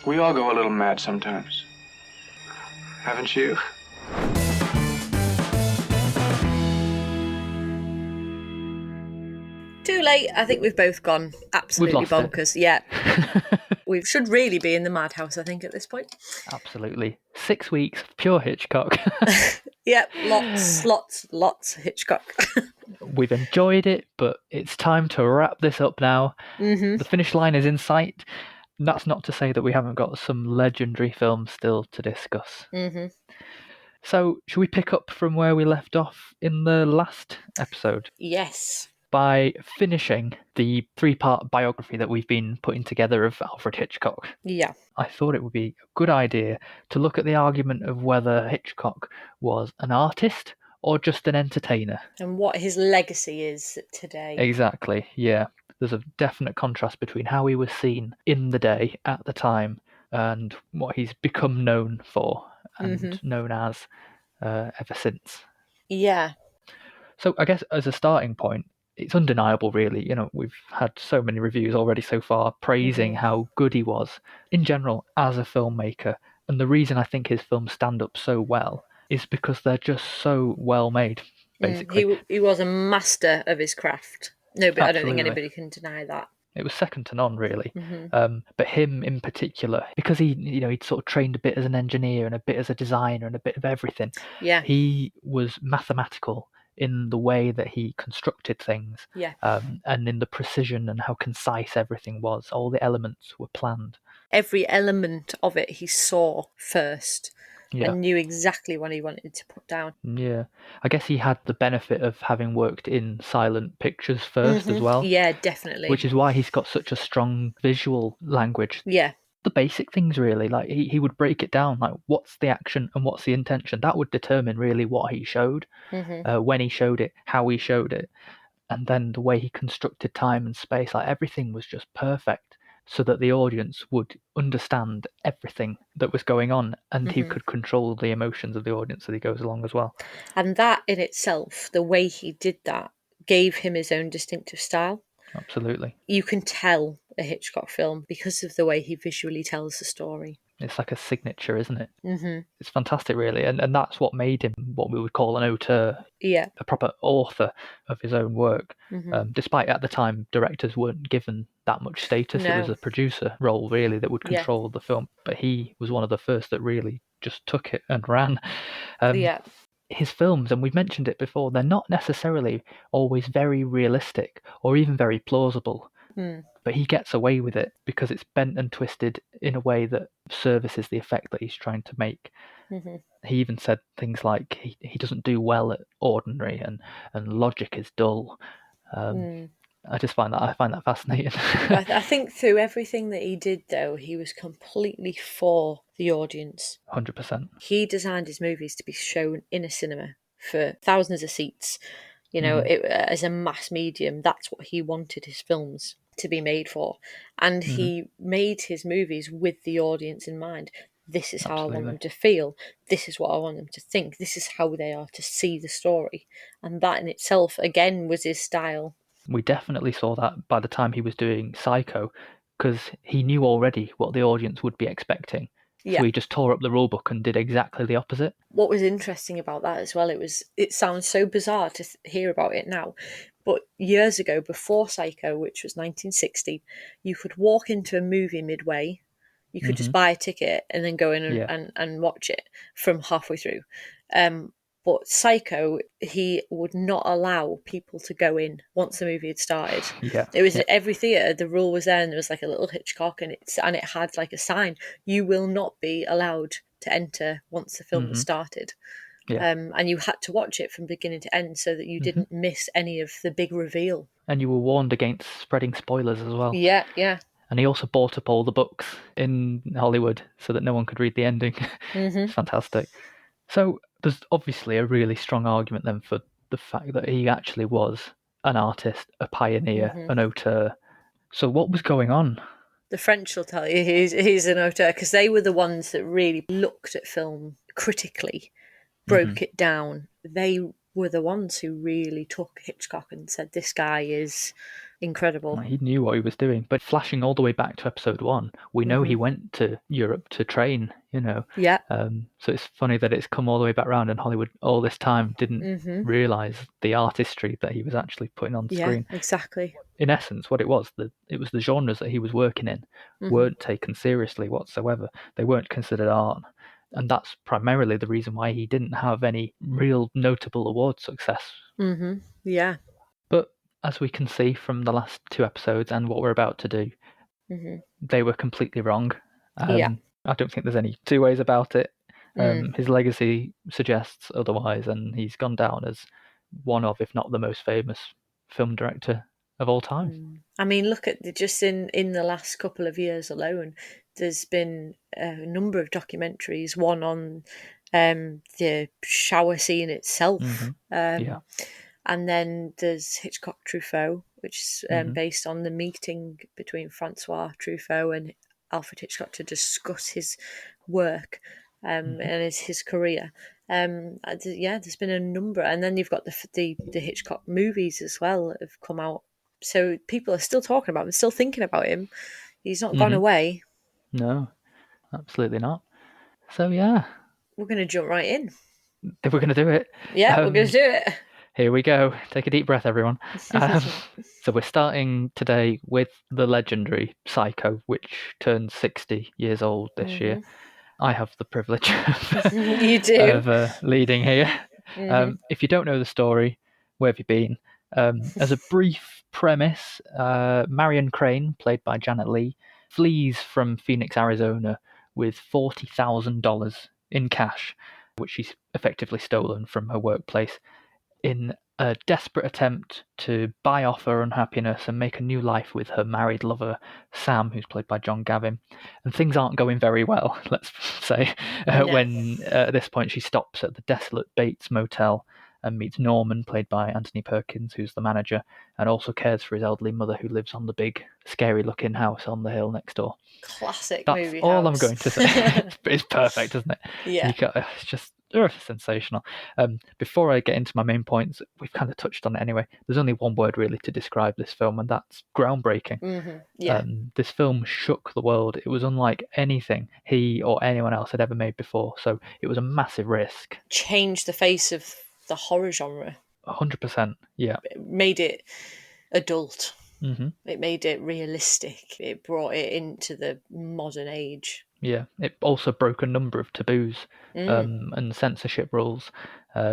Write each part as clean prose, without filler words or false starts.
We all go a little mad sometimes. Haven't you? Too late. I think we've both gone absolutely We've lost bonkers. Yeah. We should really be in the madhouse, I think, at this point. Absolutely. 6 weeks of pure Hitchcock. Yep, lots of Hitchcock. We've enjoyed it, but it's time to wrap this up now. Mm-hmm. The finish line is in sight. That's not to say that we haven't got some legendary films still to discuss. Mm-hmm. So, should we pick up from where we left off in the last episode? Yes. By finishing the 3-part biography that we've been putting together of Alfred Hitchcock. Yeah. I thought it would be a good idea to look at the argument of whether Hitchcock was an artist or just an entertainer. And what his legacy is today. Exactly, yeah. There's a definite contrast between how he was seen in the day, at the time, and what he's become known for and known as ever since. Yeah. So I guess as a starting point, it's undeniable, really. You know, we've had so many reviews already so far praising how good he was in general as a filmmaker. And the reason I think his films stand up so well is because they're just so well made, basically. He was a master of his craft. No, but I don't think Absolutely. anybody can deny that. It was second to none, really. But him in particular, because he'd sort of trained a bit as an engineer and a bit as a designer and a bit of everything. Yeah. He was mathematical in the way that he constructed things, Yeah. and in the precision and how concise everything was. All the elements were planned. Every element of it he saw first and knew exactly what he wanted to put down. Yeah. I guess he had the benefit of having worked in silent pictures first as well. Yeah, definitely. Which is why he's got such a strong visual language. Yeah. The basic things, really. Like he would break it down, like what's the action and what's the intention. That would determine really what he showed, when he showed it, how he showed it, and then the way he constructed time and space. Like everything was just perfect, so that the audience would understand everything that was going on, and he could control the emotions of the audience as he goes along as well. And that in itself, the way he did that, gave him his own distinctive style. Absolutely. You can tell a Hitchcock film because of the way he visually tells the story. It's like a signature, isn't it? It's fantastic, really, and that's what made him what we would call an auteur, Yeah. a proper author of his own work. Despite at the time directors weren't given that much status. No. It was a producer role, really, that would control the film. But he was one of the first that really just took it and ran. His films, and we've mentioned it before, they're not necessarily always very realistic or even very plausible. But he gets away with it because it's bent and twisted in a way that services the effect that he's trying to make. He even said things like he doesn't do well at ordinary, and logic is dull. I find that fascinating. I think through everything that he did, though, he was completely for the audience. 100%. He designed his movies to be shown in a cinema for thousands of seats. You know, as a mass medium, that's what he wanted his films to be made for. And he made his movies with the audience in mind. This is how I want them to feel. This is what I want them to think. This is how they are to see the story. And that in itself, again, was his style. We definitely saw that by the time he was doing Psycho, because he knew already what the audience would be expecting. Yeah. So he just tore up the rulebook and did exactly the opposite. What was interesting about that as well, it sounds so bizarre to hear about it now, but years ago, before Psycho, which was 1960, you could walk into a movie midway, you could just buy a ticket and then go in and watch it from halfway through. But Psycho, he would not allow people to go in once the movie had started. It was at every theatre, the rule was there, and there was like a little Hitchcock, and it had like a sign: you will not be allowed to enter once the film has started. And you had to watch it from beginning to end so that you didn't miss any of the big reveal. And you were warned against spreading spoilers as well. Yeah. And he also bought up all the books in Hollywood so that no one could read the ending. It's fantastic. So there's obviously a really strong argument then for the fact that he actually was an artist, a pioneer, an auteur. So what was going on? The French will tell you he's an auteur, because they were the ones that really looked at film critically, broke it down. They were the ones who really took Hitchcock and said, this guy is incredible. He knew what he was doing. But flashing all the way back to episode 1, we know he went to Europe to train, Yeah. So it's funny that it's come all the way back around, and Hollywood all this time didn't realise the artistry that he was actually putting on screen. Yeah, exactly. In essence, what it was the genres that he was working in weren't taken seriously whatsoever. They weren't considered art. And that's primarily the reason why he didn't have any real notable award success. Yeah. But as we can see from the last 2 episodes and what we're about to do, they were completely wrong. Yeah. I don't think there's any two ways about it. His legacy suggests otherwise, and he's gone down as one of, if not the most famous film director of all time. I mean, look at just in the last couple of years alone, there's been a number of documentaries. One on the shower scene itself, Yeah. and then there's Hitchcock Truffaut, which is based on the meeting between Francois Truffaut and Alfred Hitchcock to discuss his work and his career. Yeah, there's been a number, and then you've got the Hitchcock movies as well have come out. So people are still talking about him, still thinking about him. He's not gone away. No, absolutely not. So yeah, we're going to jump right in. We're going to do it. Yeah, we're going to do it. Here we go. Take a deep breath, everyone. So we're starting today with the legendary Psycho, which turns 60 years old this year. I have the privilege you do. of leading here. If you don't know the story, where have you been? As a brief premise, Marion Crane, played by Janet Leigh, flees from Phoenix, Arizona with $40,000 in cash, which she's effectively stolen from her workplace, in a desperate attempt to buy off her unhappiness and make a new life with her married lover, Sam, who's played by John Gavin. And things aren't going very well, let's say, when at this point she stops at the desolate Bates Motel and meets Norman, played by Anthony Perkins, who's the manager, and also cares for his elderly mother who lives on the big, scary-looking house on the hill next door. Classic That's movie all house. I'm going to say. It's perfect, isn't it? Yeah. It's just sensational. Before I get into my main points, we've kind of touched on it anyway. There's only one word really to describe this film, and that's groundbreaking. Yeah. This film shook the world. It was unlike anything he or anyone else had ever made before, so it was a massive risk. Changed the face of the horror genre. 100%, yeah. It made it adult. It made it realistic. It brought it into the modern age. Yeah, it also broke a number of taboos and censorship rules,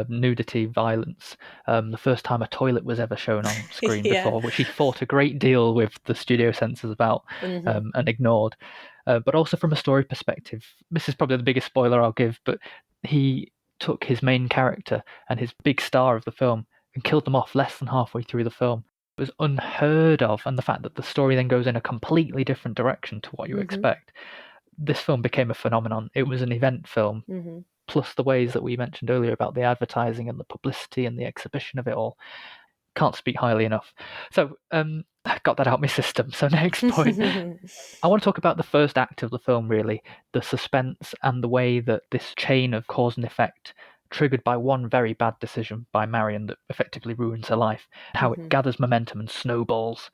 nudity, violence. The first time a toilet was ever shown on screen before, which he fought a great deal with the studio censors about and ignored. But also from a story perspective, this is probably the biggest spoiler I'll give, but he took his main character and his big star of the film and killed them off less than halfway through the film. It was unheard of, and the fact that the story then goes in a completely different direction to what you expect. This film became a phenomenon. It was an event film, plus the ways that we mentioned earlier about the advertising and the publicity and the exhibition of it all. Can't speak highly enough. So I got that out of my system. So next point. I want to talk about the first act of the film, really. The suspense and the way that this chain of cause and effect, triggered by one very bad decision by Marion that effectively ruins her life, how it gathers momentum and snowballs.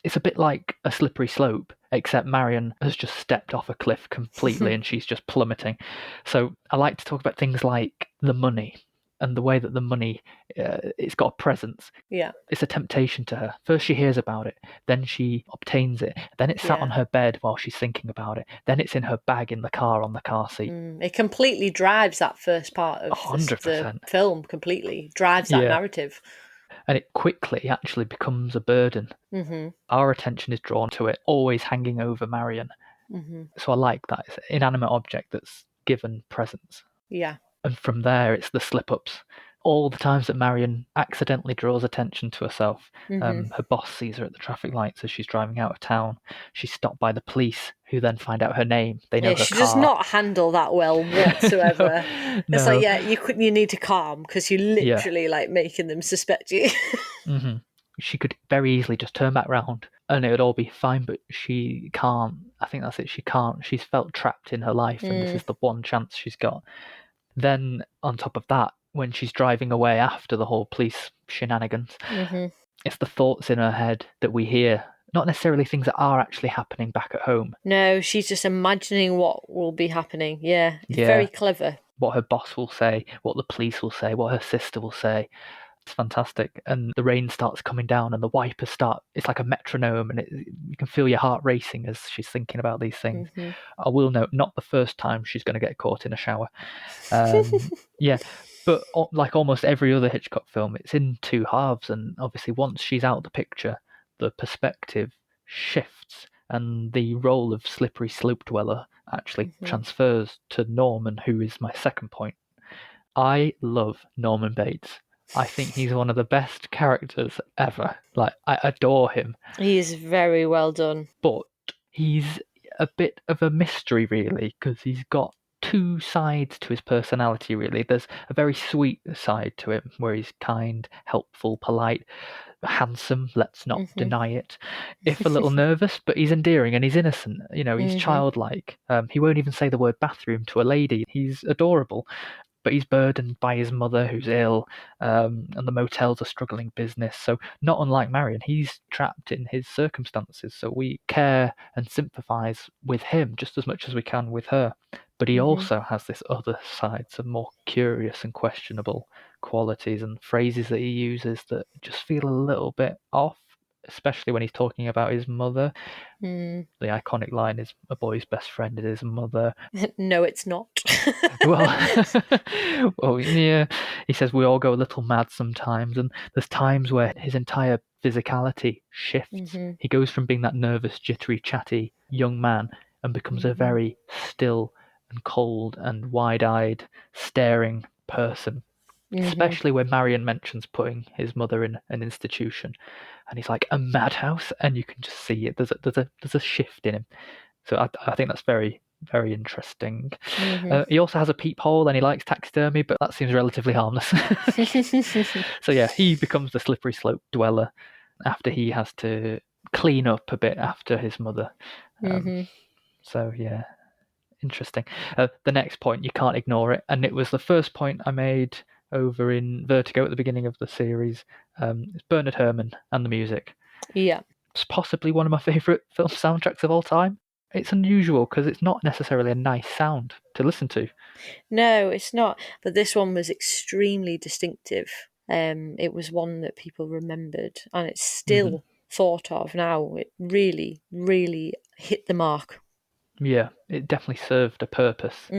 It's a bit like a slippery slope, except Marion has just stepped off a cliff completely and she's just plummeting. So I like to talk about things like the money and the way that the money, it's got a presence. Yeah. It's a temptation to her. First she hears about it, then she obtains it, then it's sat on her bed while she's thinking about it, then it's in her bag in the car on the car seat. It completely drives that first part of 100%. the film, completely drives that narrative. And it quickly actually becomes a burden. Our attention is drawn to it, always hanging over Marion. So I like that. It's an inanimate object that's given presence. Yeah. And from there, it's the slip-ups. All the times that Marion accidentally draws attention to herself. Her boss sees her at the traffic lights as she's driving out of town. She's stopped by the police, who then find out her name. They know her she car. does not handle that well whatsoever. No. It's like, you need to calm because you're literally like making them suspect you. She could very easily just turn back round and it would all be fine, but she can't. I think that's it. She can't. She's felt trapped in her life, and this is the one chance she's got. Then, on top of that, when she's driving away after the whole police shenanigans, It's the thoughts in her head that we hear, not necessarily things that are actually happening back at home. No, she's just imagining what will be happening. Yeah, it's Yeah. very clever. What her boss will say, what the police will say, what her sister will say. It's fantastic. And the rain starts coming down and the wipers start, it's like a metronome, and you can feel your heart racing as she's thinking about these things. Mm-hmm. I will note, not the first time she's going to get caught in a shower. Yeah, but like almost every other Hitchcock film, it's in two halves, and obviously once she's out of the picture, the perspective shifts, and the role of slippery slope dweller actually transfers to Norman, who is my second point. I love Norman Bates. I think he's one of the best characters ever. Like, I adore him. He is very well done. But he's a bit of a mystery, really, because he's got two sides to his personality, really. There's a very sweet side to him, where he's kind, helpful, polite, handsome, let's not deny it, if a little nervous, but he's endearing and he's innocent. You know, he's childlike. He won't even say the word bathroom to a lady. He's adorable. But he's burdened by his mother, who's ill, and the motel's a struggling business. So, not unlike Marion, he's trapped in his circumstances. So, we care and sympathise with him just as much as we can with her. But he also has this other side, some more curious and questionable qualities and phrases that he uses that just feel a little bit off, especially when he's talking about his mother. The iconic line is, "A boy's best friend is his mother." No, it's not. Well, yeah. He says we all go a little mad sometimes, and there's times where his entire physicality shifts. He goes from being that nervous, jittery, chatty young man and becomes a very still and cold and wide-eyed, staring person. Especially when Marion mentions putting his mother in an institution, and he's like, a madhouse, and you can just see it. There's a shift in him. So I think that's very, very interesting. He also has a peephole, and he likes taxidermy, but that seems relatively harmless. So yeah, he becomes the slippery slope dweller after he has to clean up a bit after his mother. So yeah, interesting. The next point, you can't ignore it, and it was the first point I made over in Vertigo at the beginning of the series. It's Bernard Herrmann and the music. Yeah. It's possibly one of my favourite film soundtracks of all time. It's unusual because it's not necessarily a nice sound to listen to. No, it's not. But this one was extremely distinctive. It was one that people remembered, and it's still thought of now. It really, really hit the mark. Yeah, it definitely served a purpose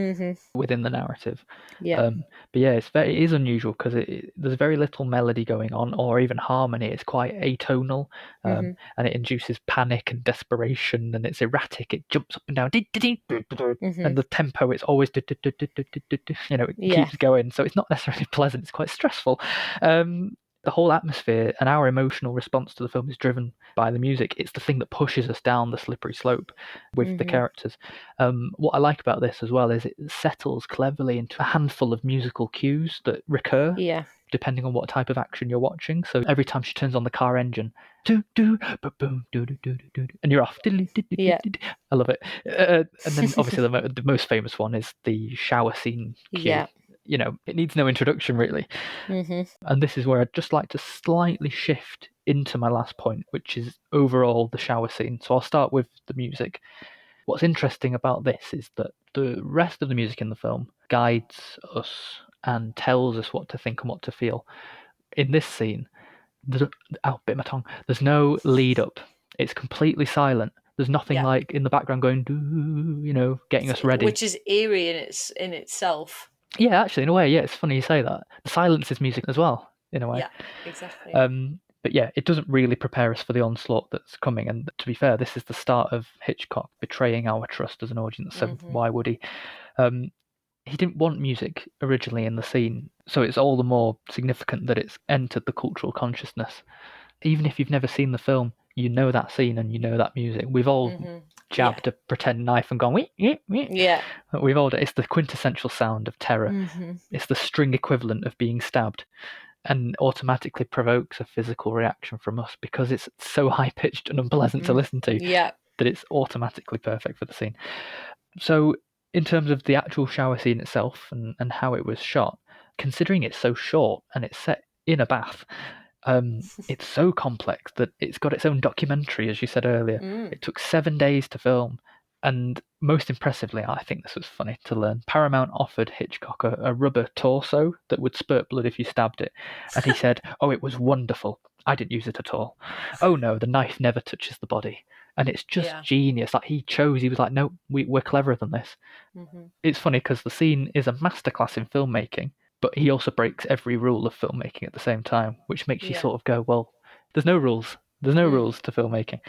within the narrative. Yeah. But yeah, it is unusual because there's very little melody going on or even harmony. It's quite atonal, and it induces panic and desperation, and it's erratic. It jumps up and down, and the tempo, it's always, you know, it keeps going. So it's not necessarily pleasant. It's quite stressful. The whole atmosphere and our emotional response to the film is driven by the music. It's the thing that pushes us down the slippery slope with the characters. What I like about this as well is it settles cleverly into a handful of musical cues that recur. Yeah. Depending on what type of action you're watching. So every time she turns on the car engine, do do boom do do do do, and you're off. Yeah. I love it. And then obviously the most famous one is the shower scene cue. Yeah. You know, it needs no introduction really. And this is where I'd just like to slightly shift into my last point, which is overall the shower scene. So I'll start with the music. What's interesting about this is that the rest of the music in the film guides us and tells us what to think and what to feel. In this scene, bit my tongue. There's no lead up. It's completely silent. There's nothing like in the background going, do, you know, getting us ready. Which is eerie in itself. Yeah, actually, in a way, yeah, it's funny you say that. The silence is music as well, in a way. Yeah, exactly. But yeah, it doesn't really prepare us for the onslaught that's coming. And to be fair, this is the start of Hitchcock betraying our trust as an audience. So why would he? He didn't want music originally in the scene, so it's all the more significant that it's entered the cultural consciousness. Even if you've never seen the film, you know that scene and you know that music. We've all jabbed a pretend knife and gone, yeah. We've all. It's the quintessential sound of terror. It's the string equivalent of being stabbed, and automatically provokes a physical reaction from us because it's so high pitched and unpleasant to listen to. Yeah. That it's automatically perfect for the scene. So, in terms of the actual shower scene itself and how it was shot, considering it's so short and it's set in a bath, It's so complex that it's got its own documentary, as you said earlier. It took 7 days to film. And most impressively, I think this was funny to learn, Paramount offered Hitchcock a rubber torso that would spurt blood if you stabbed it. And he said, "Oh, it was wonderful. I didn't use it at all. Oh no, the knife never touches the body." And it's just genius. Like, he was like, "No, we're cleverer than this." It's funny because the scene is a masterclass in filmmaking, but he also breaks every rule of filmmaking at the same time, which makes you sort of go, well, there's no rules. There's no rules to filmmaking.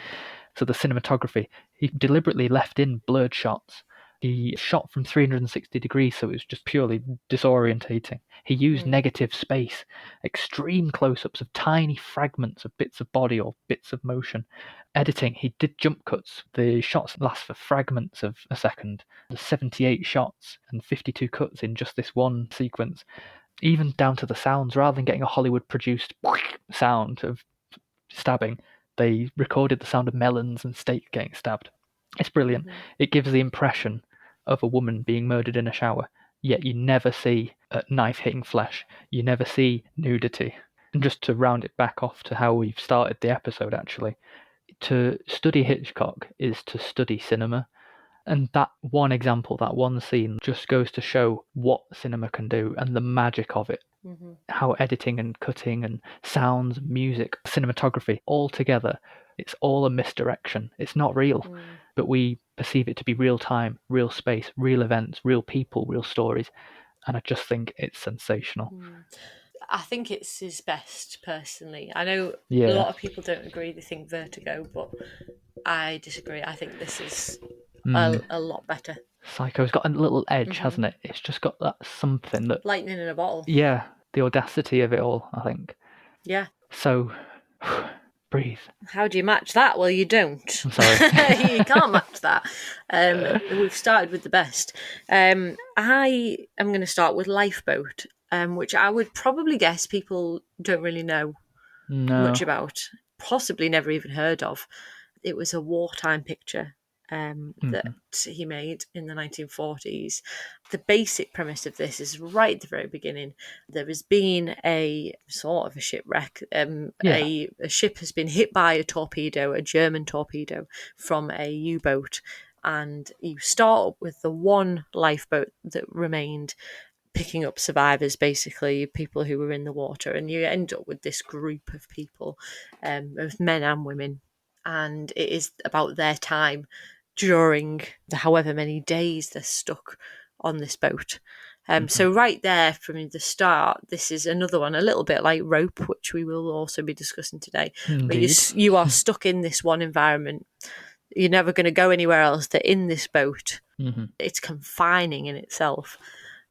So the cinematography, he deliberately left in blurred shots. He shot from 360 degrees, so it was just purely disorientating. He used negative space, extreme close-ups of tiny fragments of bits of body or bits of motion. Editing, he did jump cuts. The shots last for fragments of a second. There's 78 shots and 52 cuts in just this one sequence. Even down to the sounds, rather than getting a Hollywood-produced sound of stabbing, they recorded the sound of melons and steak getting stabbed. It's brilliant. It gives the impression of a woman being murdered in a shower, yet you never see a knife hitting flesh. You never see nudity. And just to round it back off to how we've started the episode, actually, to study Hitchcock is to study cinema. And that one example, that one scene, just goes to show what cinema can do and the magic of it. How editing and cutting and sounds, music, cinematography, all together, it's all a misdirection. It's not real, but we perceive it to be real time, real space, real events, real people, real stories. And I just think it's sensational. I think it's his best, personally. I know Yeah. a lot of people don't agree. They think Vertigo, but I disagree. I think this is a lot better. Psycho's got a little edge, hasn't it? It's just got that something that... Lightning in a bottle. Yeah, the audacity of it all, I think. Yeah. So, breathe. How do you match that? Well, you don't. I'm sorry. You can't match that. We've started with the best. I am going to start with Lifeboat, which I would probably guess people don't really know much about, possibly never even heard of. It was a wartime picture that he made in the 1940s. The basic premise of this is right at the very beginning. There has been a sort of a shipwreck. A ship has been hit by a torpedo, a German torpedo, from a U-boat. And you start up with the one lifeboat that remained, picking up survivors, basically, people who were in the water. And you end up with this group of people, of men and women. And it is about their time during the however many days they're stuck on this boat. So right there from the start, this is another one, a little bit like Rope, which we will also be discussing today. Indeed. But you are stuck in this one environment. You're never going to go anywhere else. They're in this boat. It's confining in itself.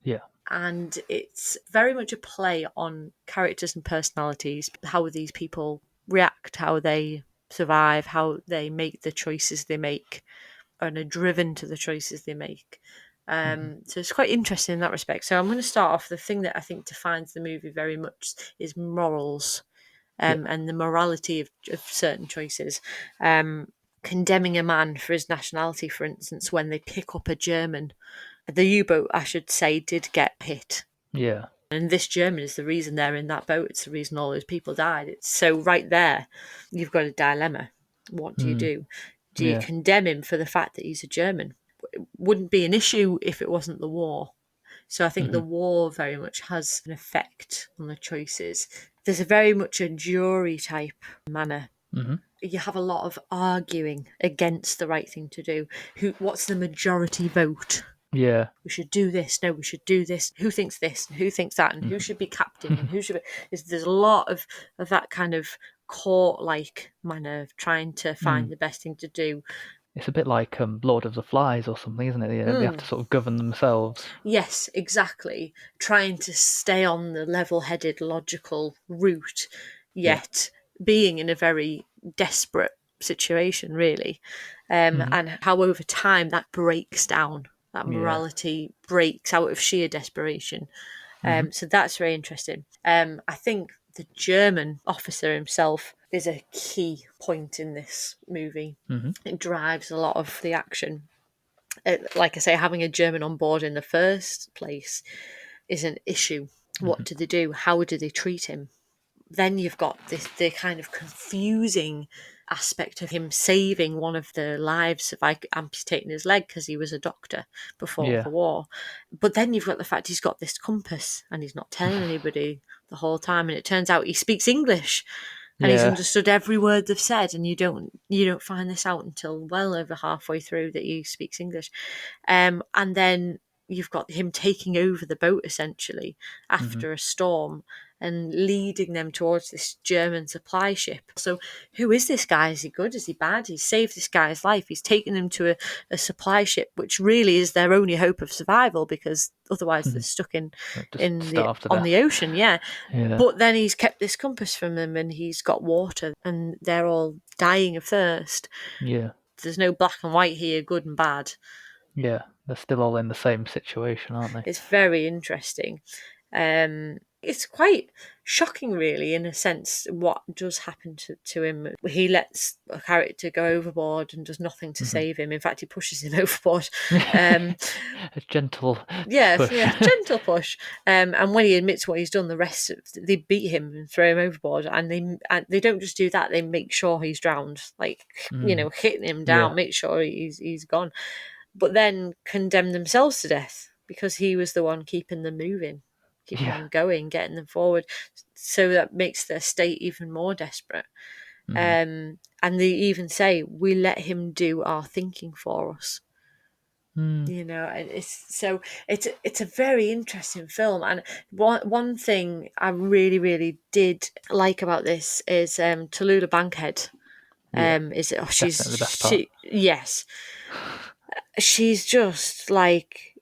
Yeah. And it's very much a play on characters and personalities, how these people react, how they survive, how they make the choices they make, and are driven to the choices they make. So it's quite interesting in that respect. So I'm going to start off. The thing that I think defines the movie very much is morals, and the morality of certain choices. Condemning a man for his nationality, for instance, when they pick up a German. The U-boat, I should say, did get hit. Yeah. And this German is the reason they're in that boat. It's the reason all those people died. It's so right there, you've got a dilemma. What do you do? Do you condemn him for the fact that he's a German? It wouldn't be an issue if it wasn't the war. So I think the war very much has an effect on the choices. There's a very much a jury type manner. You have a lot of arguing against the right thing to do. What's the majority vote? Yeah. We should do this. No, we should do this. Who thinks this? And who thinks that? And who should be captain? And who should be... There's a lot of that kind of court-like manner of trying to find the best thing to do. It's a bit like Lord of the Flies or something, isn't it? They have to sort of govern themselves. Yes, exactly. Trying to stay on the level-headed, logical route, yet being in a very desperate situation, really. And how over time that breaks down. That morality breaks out of sheer desperation. So that's very interesting. I think the German officer himself is a key point in this movie. It drives a lot of the action. Like I say, having a German on board in the first place is an issue. What do they do? How do they treat him? then you've got the kind of confusing aspect of him saving one of the lives of amputating his leg because he was a doctor before the war. But then you've got the fact he's got this compass and he's not telling anybody the whole time, and it turns out he speaks English and he's understood every word they've said, and you don't find this out until well over halfway through that he speaks English. And then you've got him taking over the boat essentially after a storm and leading them towards this German supply ship. So who is this guy? Is he good? Is he bad? He's saved this guy's life. He's taken him to a supply ship, which really is their only hope of survival, because otherwise they're stuck on the ocean. Yeah. But then he's kept this compass from them, and he's got water, and they're all dying of thirst. Yeah. There's no black and white here, good and bad. Yeah, they're still all in the same situation, aren't they? It's very interesting. It's quite shocking, really, in a sense, what does happen to him. He lets a character go overboard and does nothing to save him. In fact, he pushes him overboard. A gentle push. Gentle push. And when he admits what he's done, the rest they beat him and throw him overboard. And they don't just do that; they make sure he's drowned, like hitting him down, make sure he's gone. But then condemn themselves to death because he was the one keeping them moving, keeping them going, getting them forward. So that makes their state even more desperate. And they even say, we let him do our thinking for us. It's a very interesting film. And one thing I really, really did like about this is Tallulah Bankhead. She's the best part. Yes. She's just like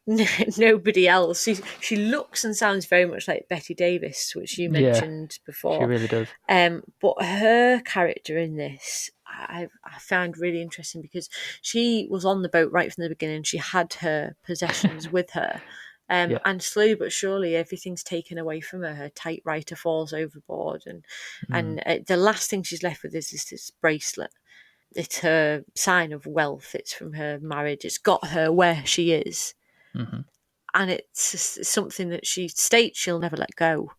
nobody else. She looks and sounds very much like Betty Davis, which you mentioned before. She really does. But her character in this, I found really interesting because she was on the boat right from the beginning. She had her possessions with her. And slowly but surely, everything's taken away from her. Her typewriter falls overboard, and the last thing she's left with is this bracelet. It's her sign of wealth. It's from her marriage. It's got her where she is. And it's something that she states she'll never let go.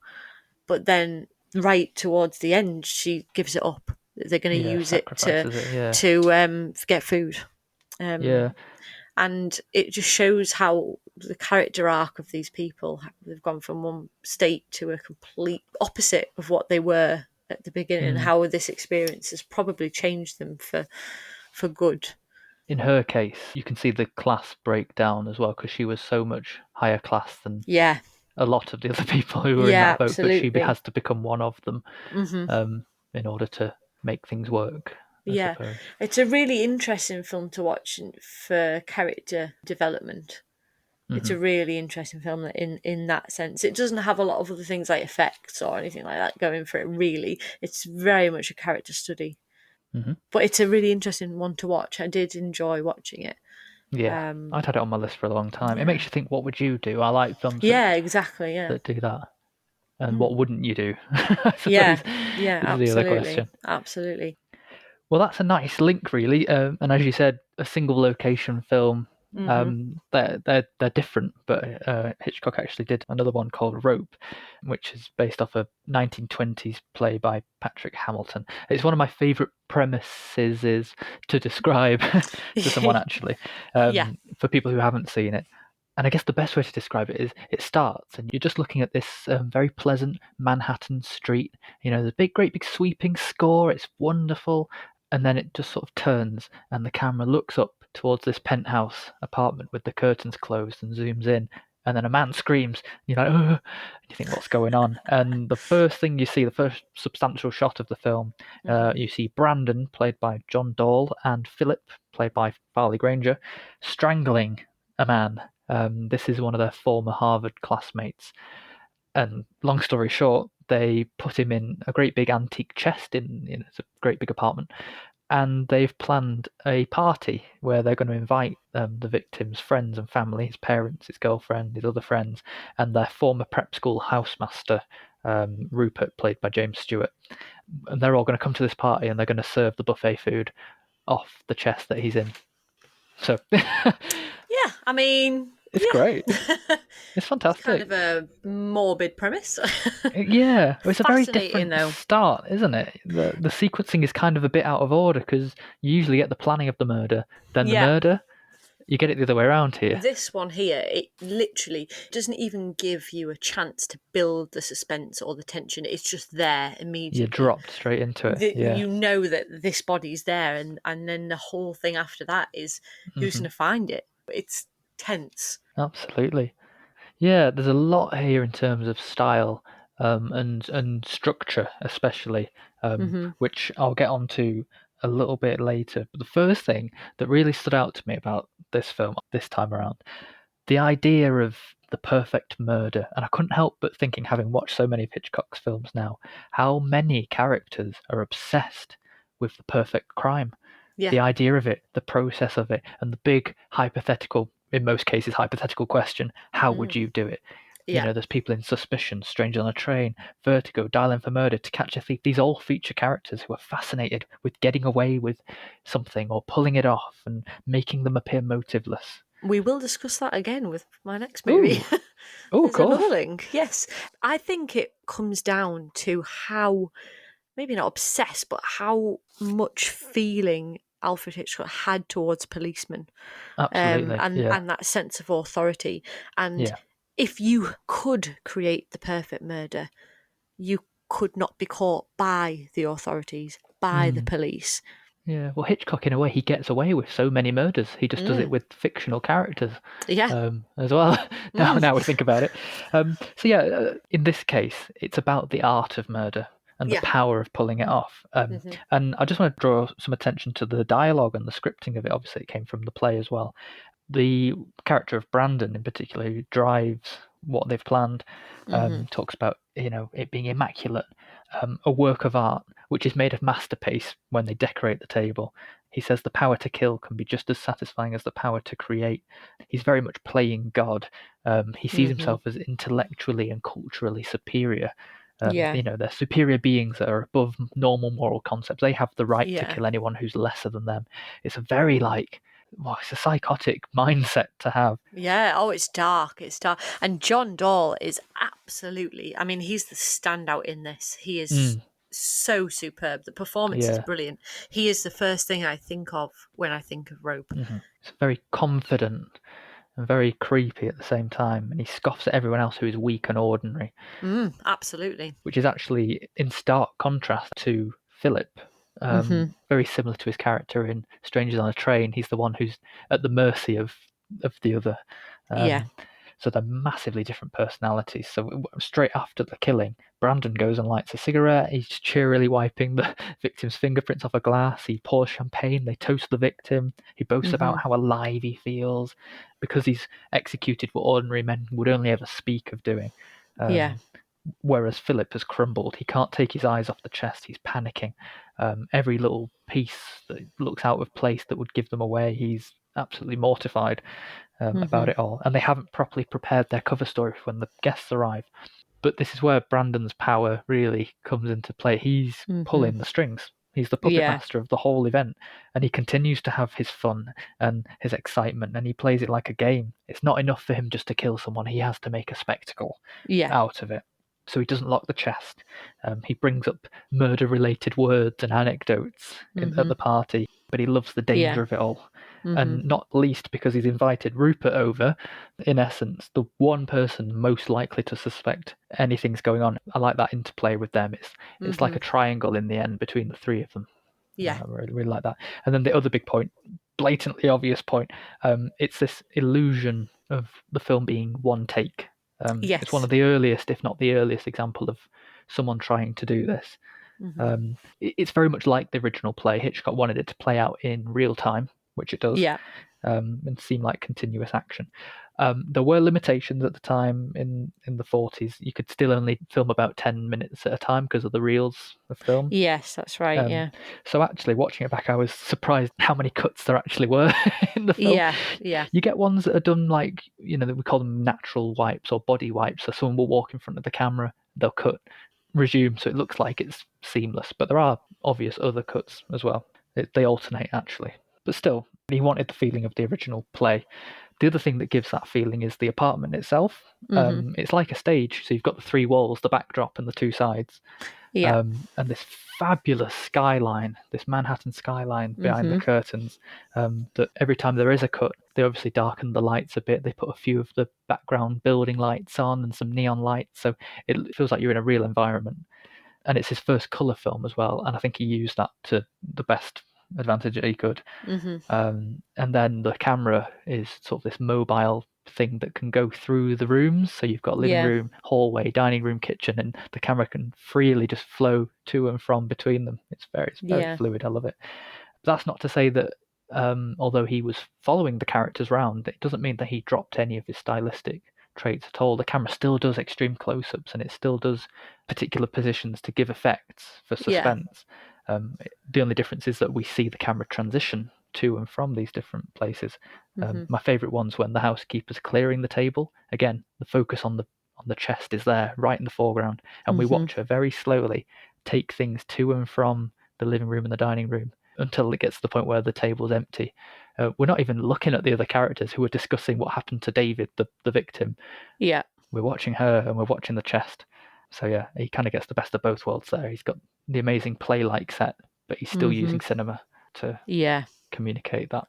But then right towards the end, she gives it up. They're going to use it to get food. And it just shows how the character arc of these people, they've gone from one state to a complete opposite of what they were at the beginning, and how this experience has probably changed them for good. In her case, you can see the class breakdown as well, because she was so much higher class than a lot of the other people who were in that boat, absolutely. but she has to become one of them in order to make things work. I suppose. It's a really interesting film to watch for character development. It's a really interesting film in that sense. It doesn't have a lot of other things like effects or anything like that going for it, really. It's very much a character study. But it's a really interesting one to watch. I did enjoy watching it. Yeah, I'd had it on my list for a long time. It makes you think, what would you do? I like films that do that. And what wouldn't you do? I suppose is the other question. Absolutely. Well, that's a nice link, really. And as you said, a single location film. They're different, but Hitchcock actually did another one called Rope, which is based off a 1920s play by Patrick Hamilton. It's one of my favourite premises to describe to someone, actually, for people who haven't seen it. And I guess the best way to describe it is it starts and you're just looking at this very pleasant Manhattan street. The great big sweeping score. It's wonderful. And then it just sort of turns and the camera looks up towards this penthouse apartment with the curtains closed and zooms in. And then a man screams. You're like, oh, you think, what's going on? And the first thing you see, the first substantial shot of the film, you see Brandon, played by John Dahl, and Philip, played by Farley Granger, strangling a man. This is one of their former Harvard classmates. And long story short, they put him in a great big antique chest in it's a great big apartment. And they've planned a party where they're going to invite the victim's friends and family, his parents, his girlfriend, his other friends, and their former prep school housemaster, Rupert, played by James Stewart. And they're all going to come to this party and they're going to serve the buffet food off the chest that he's in. So, I mean, It's great. It's It's kind fantastic. of a morbid premise. Yeah, it's a very Fascinating, different though. start, isn't it? The sequencing is kind of a bit out of order because you usually get the planning of the murder, then the Yeah. murder. You get it the other way around here. This one here, it literally doesn't even give you a chance to build the suspense or the tension. It's just there immediately. You dropped straight into it. Yeah. You know that this body's there, and then the whole thing after that is who's going to find it. It's tense. Absolutely. Yeah, there's a lot here in terms of style and structure, especially, which I'll get onto a little bit later. But the first thing that really stood out to me about this film this time around, the idea of the perfect murder. And I couldn't help but thinking, having watched so many of Hitchcock's films now, how many characters are obsessed with the perfect crime. Yeah. The idea of it, the process of it, and the big hypothetical, in most cases, hypothetical question, how would you do it? Yeah. You know, there's people in Suspicion, Stranger on a Train, Vertigo, Dial M for Murder, To Catch a Thief. These all feature characters who are fascinated with getting away with something or pulling it off and making them appear motiveless. We will discuss that again with my next movie. Oh, of There's another course. link. Yes. I think it comes down to how, maybe not obsessed, but how much feeling Alfred Hitchcock had towards policemen. Absolutely. And that sense of authority. And if you could create the perfect murder, you could not be caught by the authorities, by the police. Yeah, well, Hitchcock, in a way, he gets away with so many murders. He just does it with fictional characters, as well. Now we think about it. In this case, it's about the art of murder and the power of pulling it off. And I just want to draw some attention to the dialogue and the scripting of it. Obviously, it came from the play as well. The character of Brandon, in particular, who drives what they've planned, talks about it being immaculate, a work of art which is made of masterpiece when they decorate the table. He says the power to kill can be just as satisfying as the power to create. He's very much playing God. He sees himself as intellectually and culturally superior. They're superior beings that are above normal moral concepts. They have the right to kill anyone who's lesser than them. It's a very it's a psychotic mindset to have. Yeah, it's dark. It's dark. And John Dahl is absolutely, I mean, he's the standout in this. He is so superb. The performance is brilliant. He is the first thing I think of when I think of Rope. It's very confident and very creepy at the same time, and he scoffs at everyone else who is weak and ordinary. Absolutely. Which is actually in stark contrast to Philip. Very similar to his character in Strangers on a Train. He's the one who's at the mercy of the other. So they're massively different personalities. So straight after the killing, Brandon goes and lights a cigarette. He's cheerily wiping the victim's fingerprints off a glass. He pours champagne. They toast the victim. He boasts about how alive he feels because he's executed what ordinary men would only ever speak of doing. Whereas Philip has crumbled. He can't take his eyes off the chest. He's panicking. Every little piece that looks out of place that would give them away, he's absolutely mortified about it all. And they haven't properly prepared their cover story when the guests arrive. But this is where Brandon's power really comes into play. He's pulling the strings. He's the puppet master of the whole event. And he continues to have his fun and his excitement. And he plays it like a game. It's not enough for him just to kill someone. He has to make a spectacle out of it. So he doesn't lock the chest. He brings up murder-related words and anecdotes at the party, but he loves the danger of it all. And not least because he's invited Rupert over, in essence, the one person most likely to suspect anything's going on. I like that interplay with them. It's like a triangle in the end between the three of them. I really like that. And then the other big point, blatantly obvious point, it's this illusion of the film being one take. It's one of the earliest, if not the earliest, example of someone trying to do this. It's very much like the original play. Hitchcock wanted it to play out in real time, which it does, and seem like continuous action. There were limitations at the time in the 40s. You could still only film about 10 minutes at a time because of the reels of film. Yes, that's right, So actually, watching it back, I was surprised how many cuts there actually were in the film. You get ones that are done like, we call them natural wipes or body wipes. So someone will walk in front of the camera, they'll cut, resume, so it looks like it's seamless. But there are obvious other cuts as well. They alternate, actually. But still, he wanted the feeling of the original play. The other thing that gives that feeling is the apartment itself. It's like a stage, so you've got the three walls, the backdrop, and the two sides, Yeah. and this fabulous skyline, this Manhattan skyline behind the curtains. That every time there is a cut, they obviously darken the lights a bit. They put a few of the background building lights on and some neon lights, so it feels like you're in a real environment. And it's his first color film as well, and I think he used that to the best advantage that he could. And then the camera is sort of this mobile thing that can go through the rooms. So you've got living Yeah. room, hallway, dining room, kitchen, and the camera can freely just flow to and from between them. It's very Yeah. fluid. I love it. That's not to say that although he was following the characters round, it doesn't mean that he dropped any of his stylistic traits at all. The camera still does extreme close-ups, and it still does particular positions to give effects for Yeah. suspense. The only difference is that we see the camera transition to and from these different places. My favourite one's when the housekeeper's clearing the table. Again, the focus on the chest is there, right in the foreground, and we watch her very slowly take things to and from the living room and the dining room until it gets to the point where the table's empty. We're not even looking at the other characters who are discussing what happened to David, the victim. Yeah. We're watching her and we're watching the chest. So yeah, he kind of gets the best of both worlds there. He's got the amazing play-like set, but he's still using cinema to communicate that.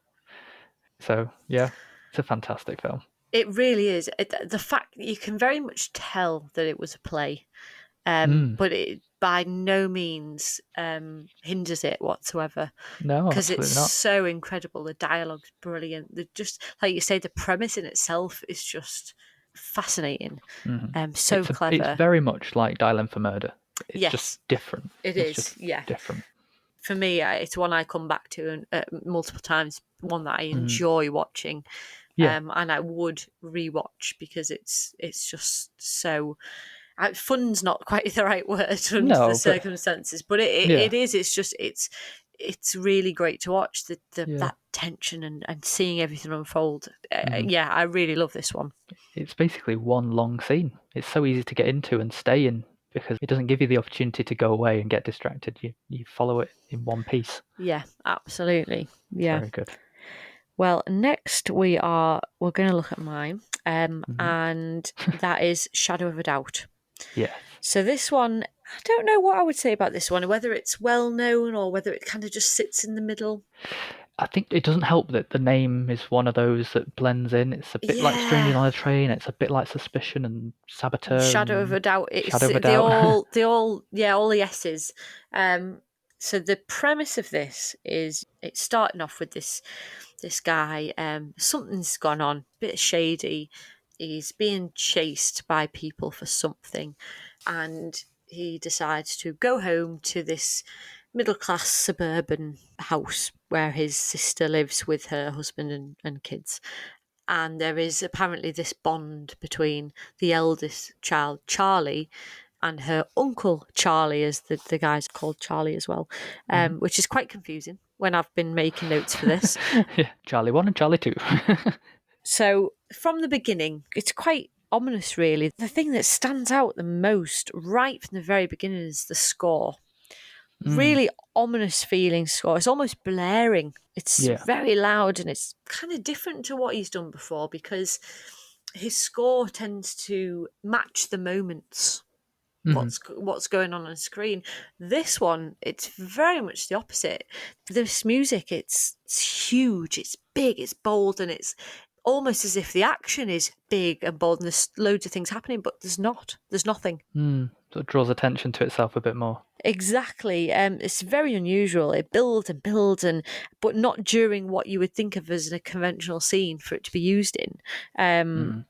So yeah, it's a fantastic film. It really is. The fact that you can very much tell that it was a play, but it by no means hinders it whatsoever. No, Because it's absolutely not. so incredible. The dialogue's brilliant. Just like you say, the premise in itself is just fascinating. So clever. It's very much like Dial M for Murder. It's just Yes, different. it It's is. just Yeah. different. For me, it's one I come back to multiple times. One that I enjoy watching, Yeah. and I would rewatch because it's just so. Fun's not quite the right word under No, the but circumstances, but it is. It's just it's really great to watch that tension and seeing everything unfold. Yeah, I really love this one. it's basically one long scene. It's so easy to get into and stay in because it doesn't give you the opportunity to go away and get distracted. You follow it in one piece. Yeah, absolutely. It's Yeah. very good. Well, next we're going to look at mine, and that is Shadow of a Doubt. Yes. So this one, I don't know what I would say about this one, whether it's well known or whether it kind of just sits in the middle. I think it doesn't help that the name is one of those that blends in. It's a bit like Strangers on a Train. It's a bit like Suspicion and Saboteur. Shadow of a Doubt. Shadow of a Doubt. all the S's. So the premise of this is it's starting off with this guy. Something's gone on, a bit shady. He's being chased by people for something, and he decides to go home to this middle-class suburban house where his sister lives with her husband and kids. And there is apparently this bond between the eldest child, Charlie, and her uncle, Charlie, as the guy's called Charlie as well, which is quite confusing when I've been making notes for this. Yeah, Charlie 1 and Charlie 2. So from the beginning, it's quite ominous, really. The thing that stands out the most right from the very beginning is the score. Really ominous feeling score. It's almost blaring. It's very loud and it's kind of different to what he's done before because his score tends to match the moments. What's going on screen. This one, it's very much the opposite. This music, it's huge, it's big, it's bold, and it's almost as if the action is big and bold and there's loads of things happening, but there's nothing. So it draws attention to itself a bit more. Exactly. It's very unusual. It builds and builds, but not during what you would think of as a conventional scene for it to be used in.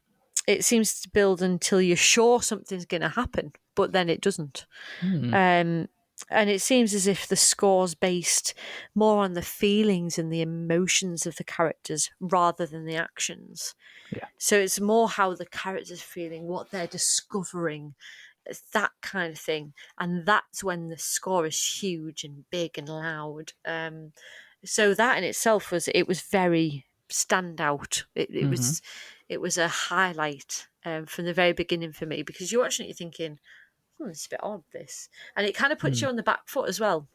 It seems to build until you're sure something's going to happen, but then it doesn't. And it seems as if the score's based more on the feelings and the emotions of the characters rather than the actions. Yeah. So it's more how the characters are feeling, what they're discovering, that kind of thing. And that's when the score is huge and big and loud. So that in itself was very standout. It was a highlight from the very beginning for me because you're watching it, you're thinking, it's a bit odd, this. And it kind of puts you on the back foot as well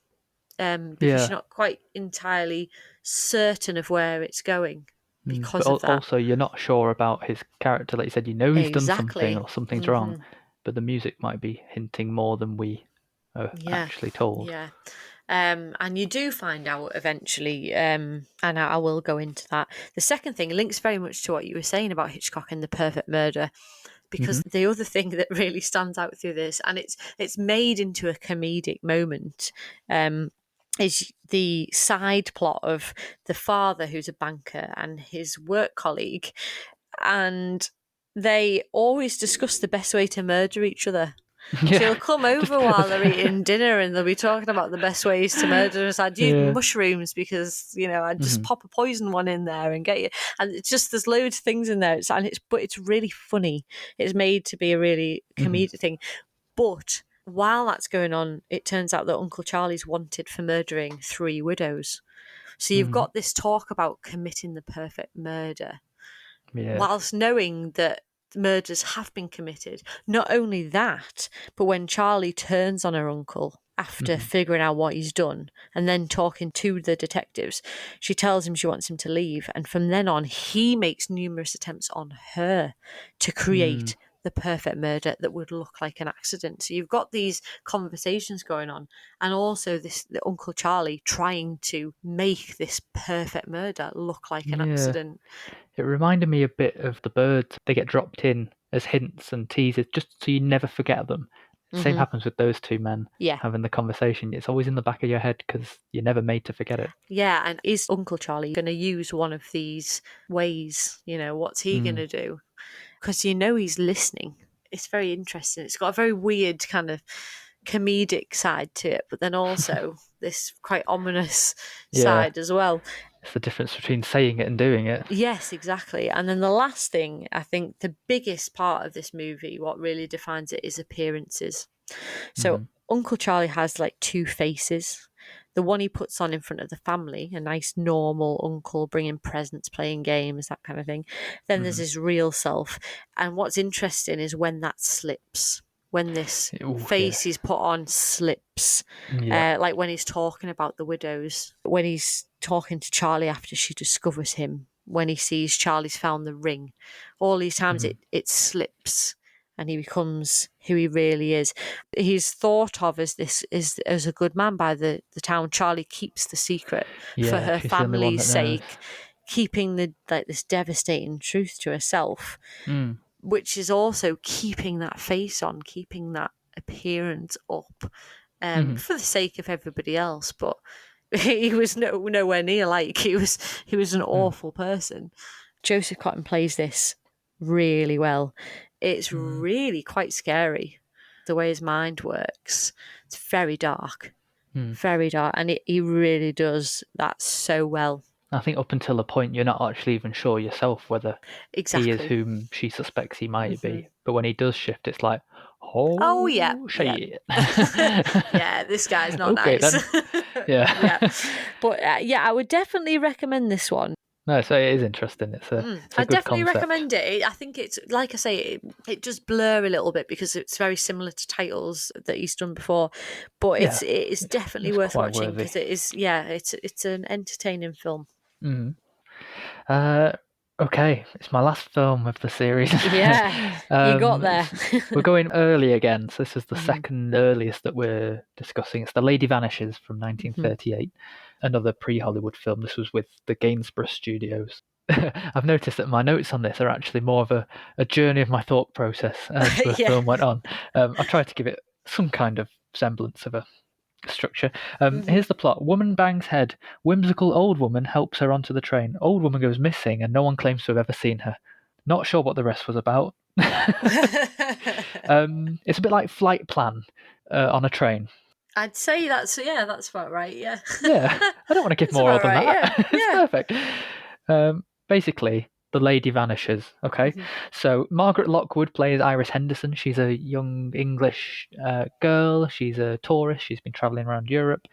because you're not quite entirely certain of where it's going. because but of that. also, you're not sure about his character. Like you said, he's done something or something's wrong, but the music might be hinting more than we are actually told. Yeah. And you do find out eventually, and I will go into that. The second thing links very much to what you were saying about Hitchcock and the perfect murder, because the other thing that really stands out through this, and it's made into a comedic moment, is the side plot of the father who's a banker and his work colleague, and they always discuss the best way to murder each other. Yeah. She'll come over while they're eating dinner and they'll be talking about the best ways to murder us. I'd use mushrooms because, I'd just pop a poison one in there and get you. And it's just, there's loads of things in there. But it's really funny. It's made to be a really comedic thing. But while that's going on, it turns out that Uncle Charlie's wanted for murdering 3 widows. So you've got this talk about committing the perfect murder. Whilst knowing that murders have been committed. Not only that, but when Charlie turns on her uncle after figuring out what he's done and then talking to the detectives, she tells him she wants him to leave. And from then on, he makes numerous attempts on her to create the perfect murder that would look like an accident. So you've got these conversations going on, and also the Uncle Charlie trying to make this perfect murder look like an accident. It reminded me a bit of the birds. They get dropped in as hints and teasers just so you never forget them. Same happens with those 2 men having the conversation. It's always in the back of your head because you're never made to forget it. Yeah, and is Uncle Charlie going to use one of these ways? What's he going to do? Because he's listening. It's very interesting. It's got a very weird kind of comedic side to it, but then also this quite ominous side as well. It's the difference between saying it and doing it. Yes, exactly. And then the last thing, I think the biggest part of this movie, what really defines it, is appearances. So Uncle Charlie has like 2 faces. The one he puts on in front of the family, a nice normal uncle bringing presents, playing games, that kind of thing. Then there's his real self. And what's interesting is when that slips. When this face he's put on slips. Like when he's talking about the widows, when he's talking to Charlie after she discovers him, when he sees Charlie's found the ring, all these times it slips and he becomes who he really is. He's thought of as as a good man by the town. Charlie keeps the secret for her family's sake, keeping this devastating truth to herself. Which is also keeping that face on, keeping that appearance up, for the sake of everybody else. But he was nowhere near like he was an awful person. Joseph Cotton plays this really well. It's really quite scary the way his mind works. It's very dark, and he really does that so well. I think up until a point you're not actually even sure yourself whether he is whom she suspects he might be. But when he does shift, it's like, shit. Yeah, this guy's not nice. Then. But I would definitely recommend this one. No, so it is interesting. It's a I good definitely concept. recommend it. I think it's, like I say, it does blur a little bit because it's very similar to titles that he's done before. But it's definitely worth watching because it is. Yeah, it's an entertaining film. Okay, it's my last film of the series. Yeah, you got there. We're going early again, so this is the second earliest that we're discussing. It's The Lady Vanishes from 1938, another pre-Hollywood film. This was with the Gainsborough Studios. I've noticed that my notes on this are actually more of a journey of my thought process as the film went on. I tried to give it some kind of semblance of a structure. Here's the plot. Woman bangs head. Whimsical old woman helps her onto the train. Old woman goes missing and no one claims to have ever seen her. Not sure what the rest was about. It's a bit like Flight Plan on a train. I'd say that's about right, yeah. I don't want to give more than that. It's perfect. Basically, the lady vanishes, okay? So Margaret Lockwood plays Iris Henderson. She's a young English girl. She's a tourist. She's been travelling around Europe.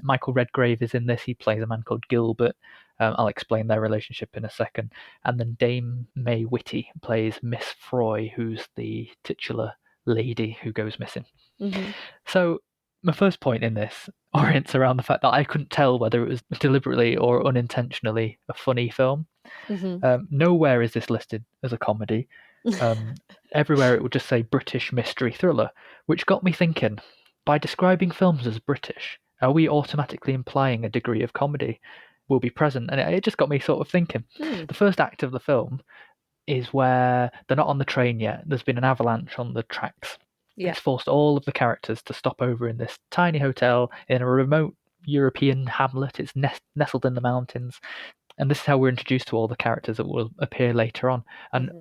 Michael Redgrave is in this. He plays a man called Gilbert. I'll explain their relationship in a second. And then Dame May Whitty plays Miss Froy, who's the titular lady who goes missing. So my first point in this orients around the fact that I couldn't tell whether it was deliberately or unintentionally a funny film. Nowhere is this listed as a comedy. Everywhere it would just say British mystery thriller, which got me thinking, by describing films as British, are we automatically implying a degree of comedy will be present? And it just got me sort of thinking. The first act of the film is where they're not on the train yet. There's been an avalanche on the tracks. Yeah. It's forced all of the characters to stop over in this tiny hotel in a remote European hamlet. It's nestled in the mountains. And this is how we're introduced to all the characters that will appear later on. And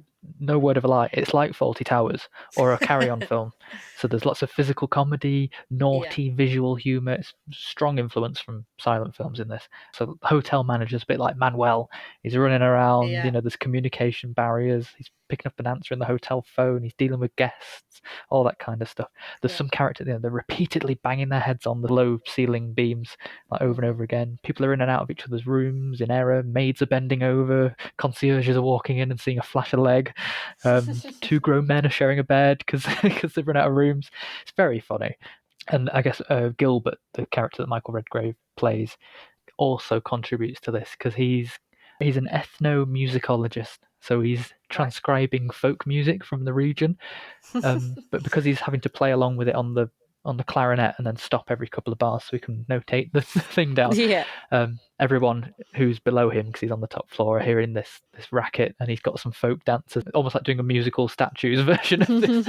no word of a lie, it's like Fawlty Towers or a Carry-On film. So there's lots of physical comedy, naughty visual humour. It's strong influence from silent films in this. So hotel manager's a bit like Manuel. He's running around, there's communication barriers. He's picking up an answer in the hotel phone. He's dealing with guests, all that kind of stuff. There's some characters, they're repeatedly banging their heads on the low ceiling beams like over and over again. People are in and out of each other's rooms in error. Maids are bending over. Concierges are walking in and seeing a flash of leg. Two grown men are sharing a bed because they've run out of rooms. It's very funny. And I guess Gilbert, the character that Michael Redgrave plays, also contributes to this because he's an ethnomusicologist. So he's transcribing folk music from the region, but because he's having to play along with it on the clarinet and then stop every couple of bars so he can notate the thing down. Everyone who's below him, because he's on the top floor, are hearing this racket, and he's got some folk dancers, almost like doing a musical statues version of this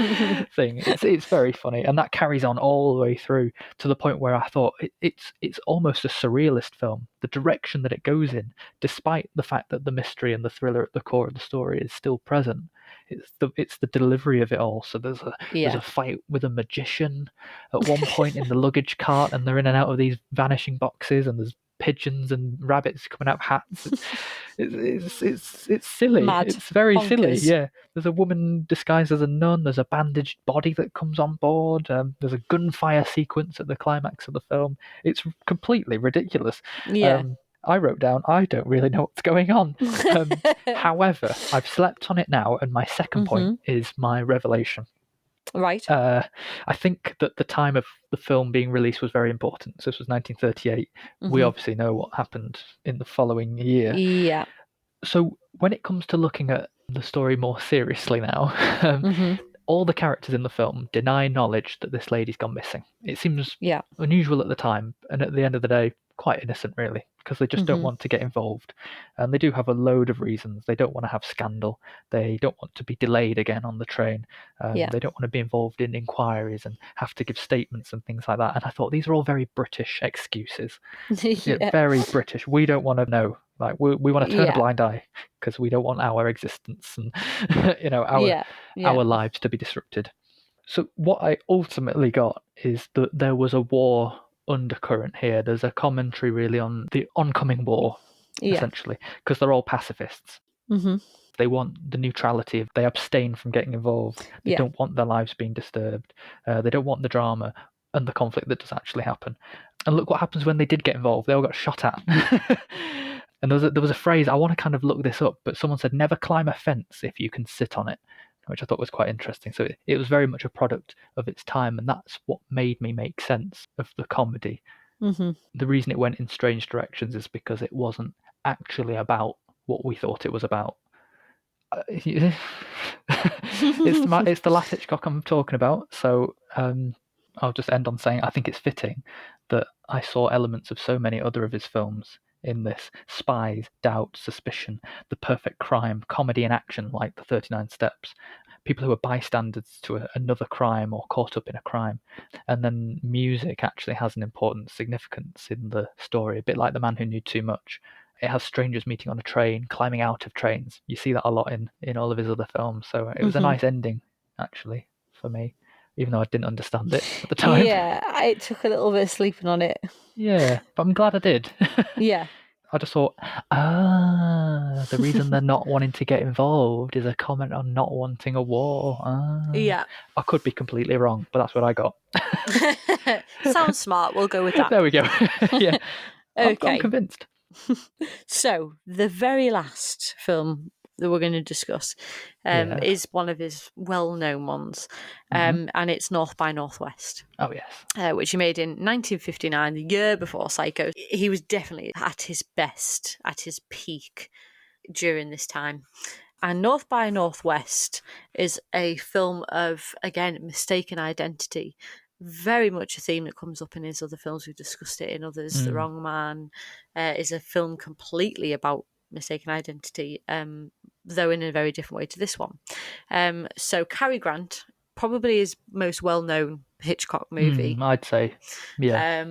thing. It's very funny, and that carries on all the way through to the point where I thought it's almost a surrealist film. The direction that it goes in, despite the fact that the mystery and the thriller at the core of the story is still present. It's the delivery of it all. So there's a fight with a magician at one point in the luggage cart, and they're in and out of these vanishing boxes, and there's pigeons and rabbits coming out of hats. It's silly. Mad. It's very Bonkers. silly. Yeah. There's a woman disguised as a nun. There's a bandaged body that comes on board. There's a gunfire sequence at the climax of the film. It's completely ridiculous. Yeah. I wrote down, I don't really know what's going on. However, I've slept on it now, and my second point is my revelation. Right. I think that the time of the film being released was very important. So this was 1938. We obviously know what happened in the following year. Yeah. So when it comes to looking at the story more seriously now, all the characters in the film deny knowledge that this lady's gone missing. It seems unusual at the time, and at the end of the day, quite innocent, really, because they just don't want to get involved. And they do have a load of reasons. They don't want to have scandal. They don't want to be delayed again on the train. They don't want to be involved in inquiries and have to give statements and things like that. And I thought these are all very British excuses. Very British. We don't want to know. Like we want to turn a blind eye because we don't want our existence and our lives to be disrupted. So what I ultimately got is that there was a war undercurrent here. There's a commentary really on the oncoming war, essentially, because they're all pacifists. They want the neutrality. They abstain from getting involved. They don't want their lives being disturbed. They don't want the drama and the conflict that does actually happen. And look what happens when they did get involved. They all got shot at. And there was a phrase, I want to kind of look this up, but someone said, never climb a fence if you can sit on it, which I thought was quite interesting. So it was very much a product of its time, and that's what made me make sense of the comedy. The reason it went in strange directions is because it wasn't actually about what we thought it was about. It's the last Hitchcock I'm talking about, so I'll just end on saying I think it's fitting that I saw elements of so many other of his films in this: spies, doubt, suspicion, the perfect crime, comedy and action like the 39 Steps, people who are bystanders to another crime or caught up in a crime. And then music actually has an important significance in the story, a bit like The Man Who Knew Too Much. It has strangers meeting on a train, climbing out of trains. You see that a lot in all of his other films. So it was a nice ending, actually, for me, even though I didn't understand it at the time. Yeah, it took a little bit of sleeping on it. Yeah, but I'm glad I did. Yeah. I just thought, the reason they're not wanting to get involved is a comment on not wanting a war. Yeah. I could be completely wrong, but that's what I got. Sounds smart. We'll go with that. There we go. Yeah. Okay. I'm convinced. So, the very last film that we're going to discuss is one of his well-known ones, and it's North by Northwest. Oh, yes. Which he made in 1959, the year before Psycho. He was definitely at his best, at his peak during this time. And North by Northwest is a film of, again, mistaken identity. Very much a theme that comes up in his other films. We've discussed it in others. The Wrong Man is a film completely about mistaken identity, though in a very different way to this one. So Cary Grant, probably his most well-known Hitchcock movie. I'd say, yeah.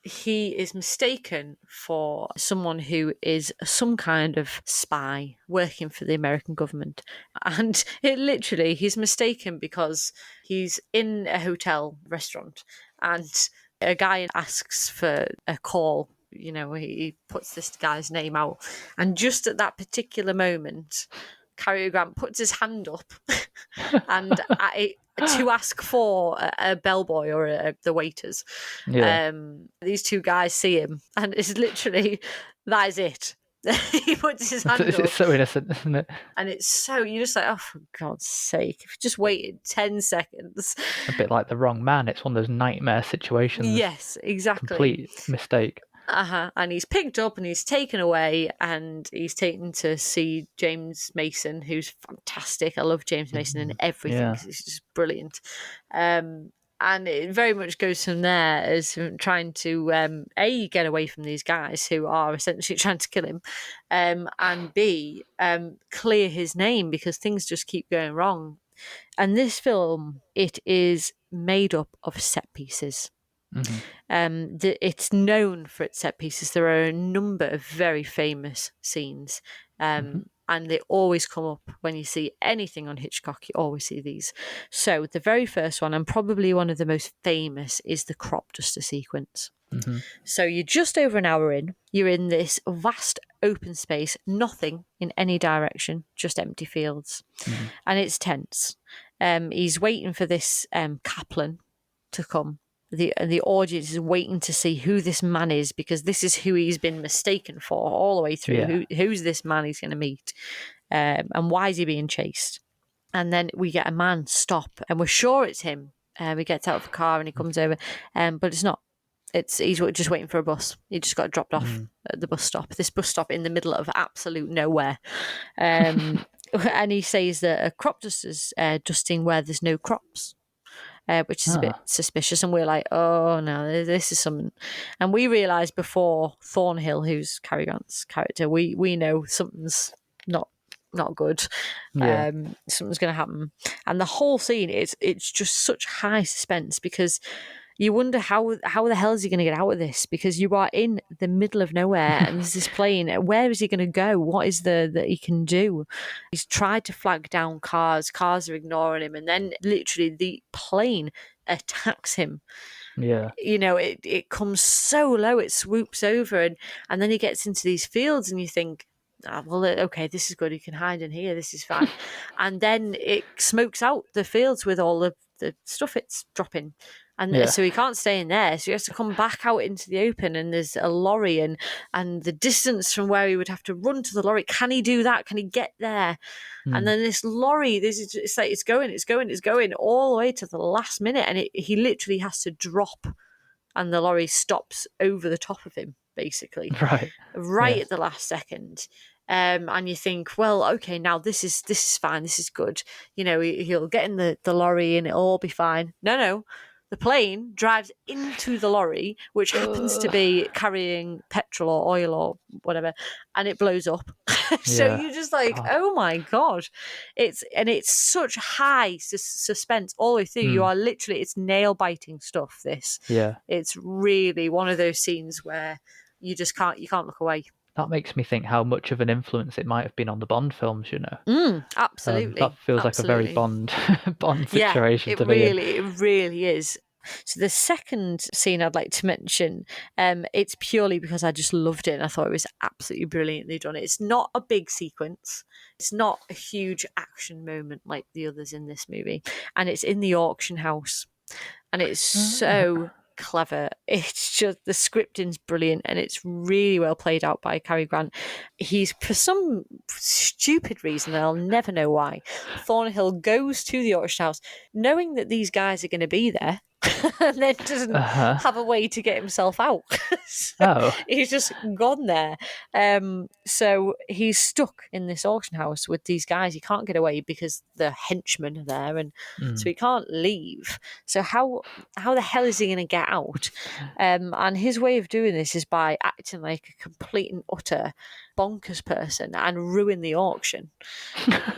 He is mistaken for someone who is some kind of spy working for the American government. And he's mistaken because he's in a hotel restaurant and a guy asks for a call. You know, he puts this guy's name out. And just at that particular moment, Cary Grant puts his hand up and to ask for a bellboy or the waiters. Yeah. These two guys see him, and it's literally, that is it. He puts his hand up. It's so innocent, isn't it? And it's so, you're just like, oh, for God's sake, if you just waited 10 seconds. A bit like The Wrong Man. It's one of those nightmare situations. Yes, exactly. Complete mistake. And he's picked up and he's taken away and he's taken to see James Mason, who's fantastic. I love James Mason in everything. Yeah. He's just brilliant. And it very much goes from there as trying to A, get away from these guys who are essentially trying to kill him, and B, clear his name because things just keep going wrong. And this film, it is made up of set pieces. It's known for its set pieces. There are a number of very famous scenes, and they always come up when you see anything on Hitchcock. You always see these. So the very first one, and probably one of the most famous, is the crop duster sequence. So you're just over an hour in. You're in this vast open space, nothing in any direction, just empty fields, and it's tense. He's waiting for this Kaplan to come. The audience is waiting to see who this man is because this is who he's been mistaken for all the way through. Yeah. Who's this man he's going to meet, and why is he being chased? And then we get a man stop, and we're sure it's him. He gets out of the car and he comes over, but it's not. He's just waiting for a bus. He just got dropped off at the bus stop. This bus stop in the middle of absolute nowhere, and he says that a crop duster's dusting where there's no crops. Which is a bit suspicious, and we're like, oh no, this is something. And we realised before Thornhill, who's Cary Grant's character, we know something's not good. Something's going to happen, and the whole scene it's just such high suspense because you wonder how the hell is he going to get out of this, because you are in the middle of nowhere and there's this plane. Where is he going to go? What is that he can do? He's tried to flag down cars are ignoring him, and then literally the plane attacks him. Yeah. You know, it comes so low, it swoops over, and then he gets into these fields and you think, well, okay, this is good, he can hide in here, this is fine. And then it smokes out the fields with all the stuff it's dropping. And so he can't stay in there, so he has to come back out into the open, and there's a lorry, and the distance from where he would have to run to the lorry, can he do that? Can he get there? And then this lorry, it's like it's going all the way to the last minute, and he literally has to drop, and the lorry stops over the top of him, basically, right at the last second. And you think, well, okay, now this is fine, this is good. You know, he'll get in the lorry and it'll all be fine. No. The plane drives into the lorry, which happens to be carrying petrol or oil or whatever, and it blows up. So you're just like, oh my God. It's such high suspense all the way through. You are literally, it's nail-biting stuff, this. Yeah. It's really one of those scenes where you can't look away. That makes me think how much of an influence it might have been on the Bond films, you know. Absolutely. That feels like a very Bond situation to be in. It really is. So the second scene I'd like to mention, it's purely because I just loved it and I thought it was absolutely brilliantly done. It's not a big sequence. It's not a huge action moment like the others in this movie. And it's in the auction house. And it's so clever. It's just, the scripting's brilliant, and it's really well played out by Cary Grant. He's, for some stupid reason, and I'll never know why, Thornhill goes to the auction house knowing that these guys are going to be there, and then doesn't have a way to get himself out. So he's just gone there. So he's stuck in this auction house with these guys. He can't get away because the henchmen are there, and so he can't leave. So how the hell is he going to get out? And his way of doing this is by acting like a complete and utter bonkers person and ruin the auction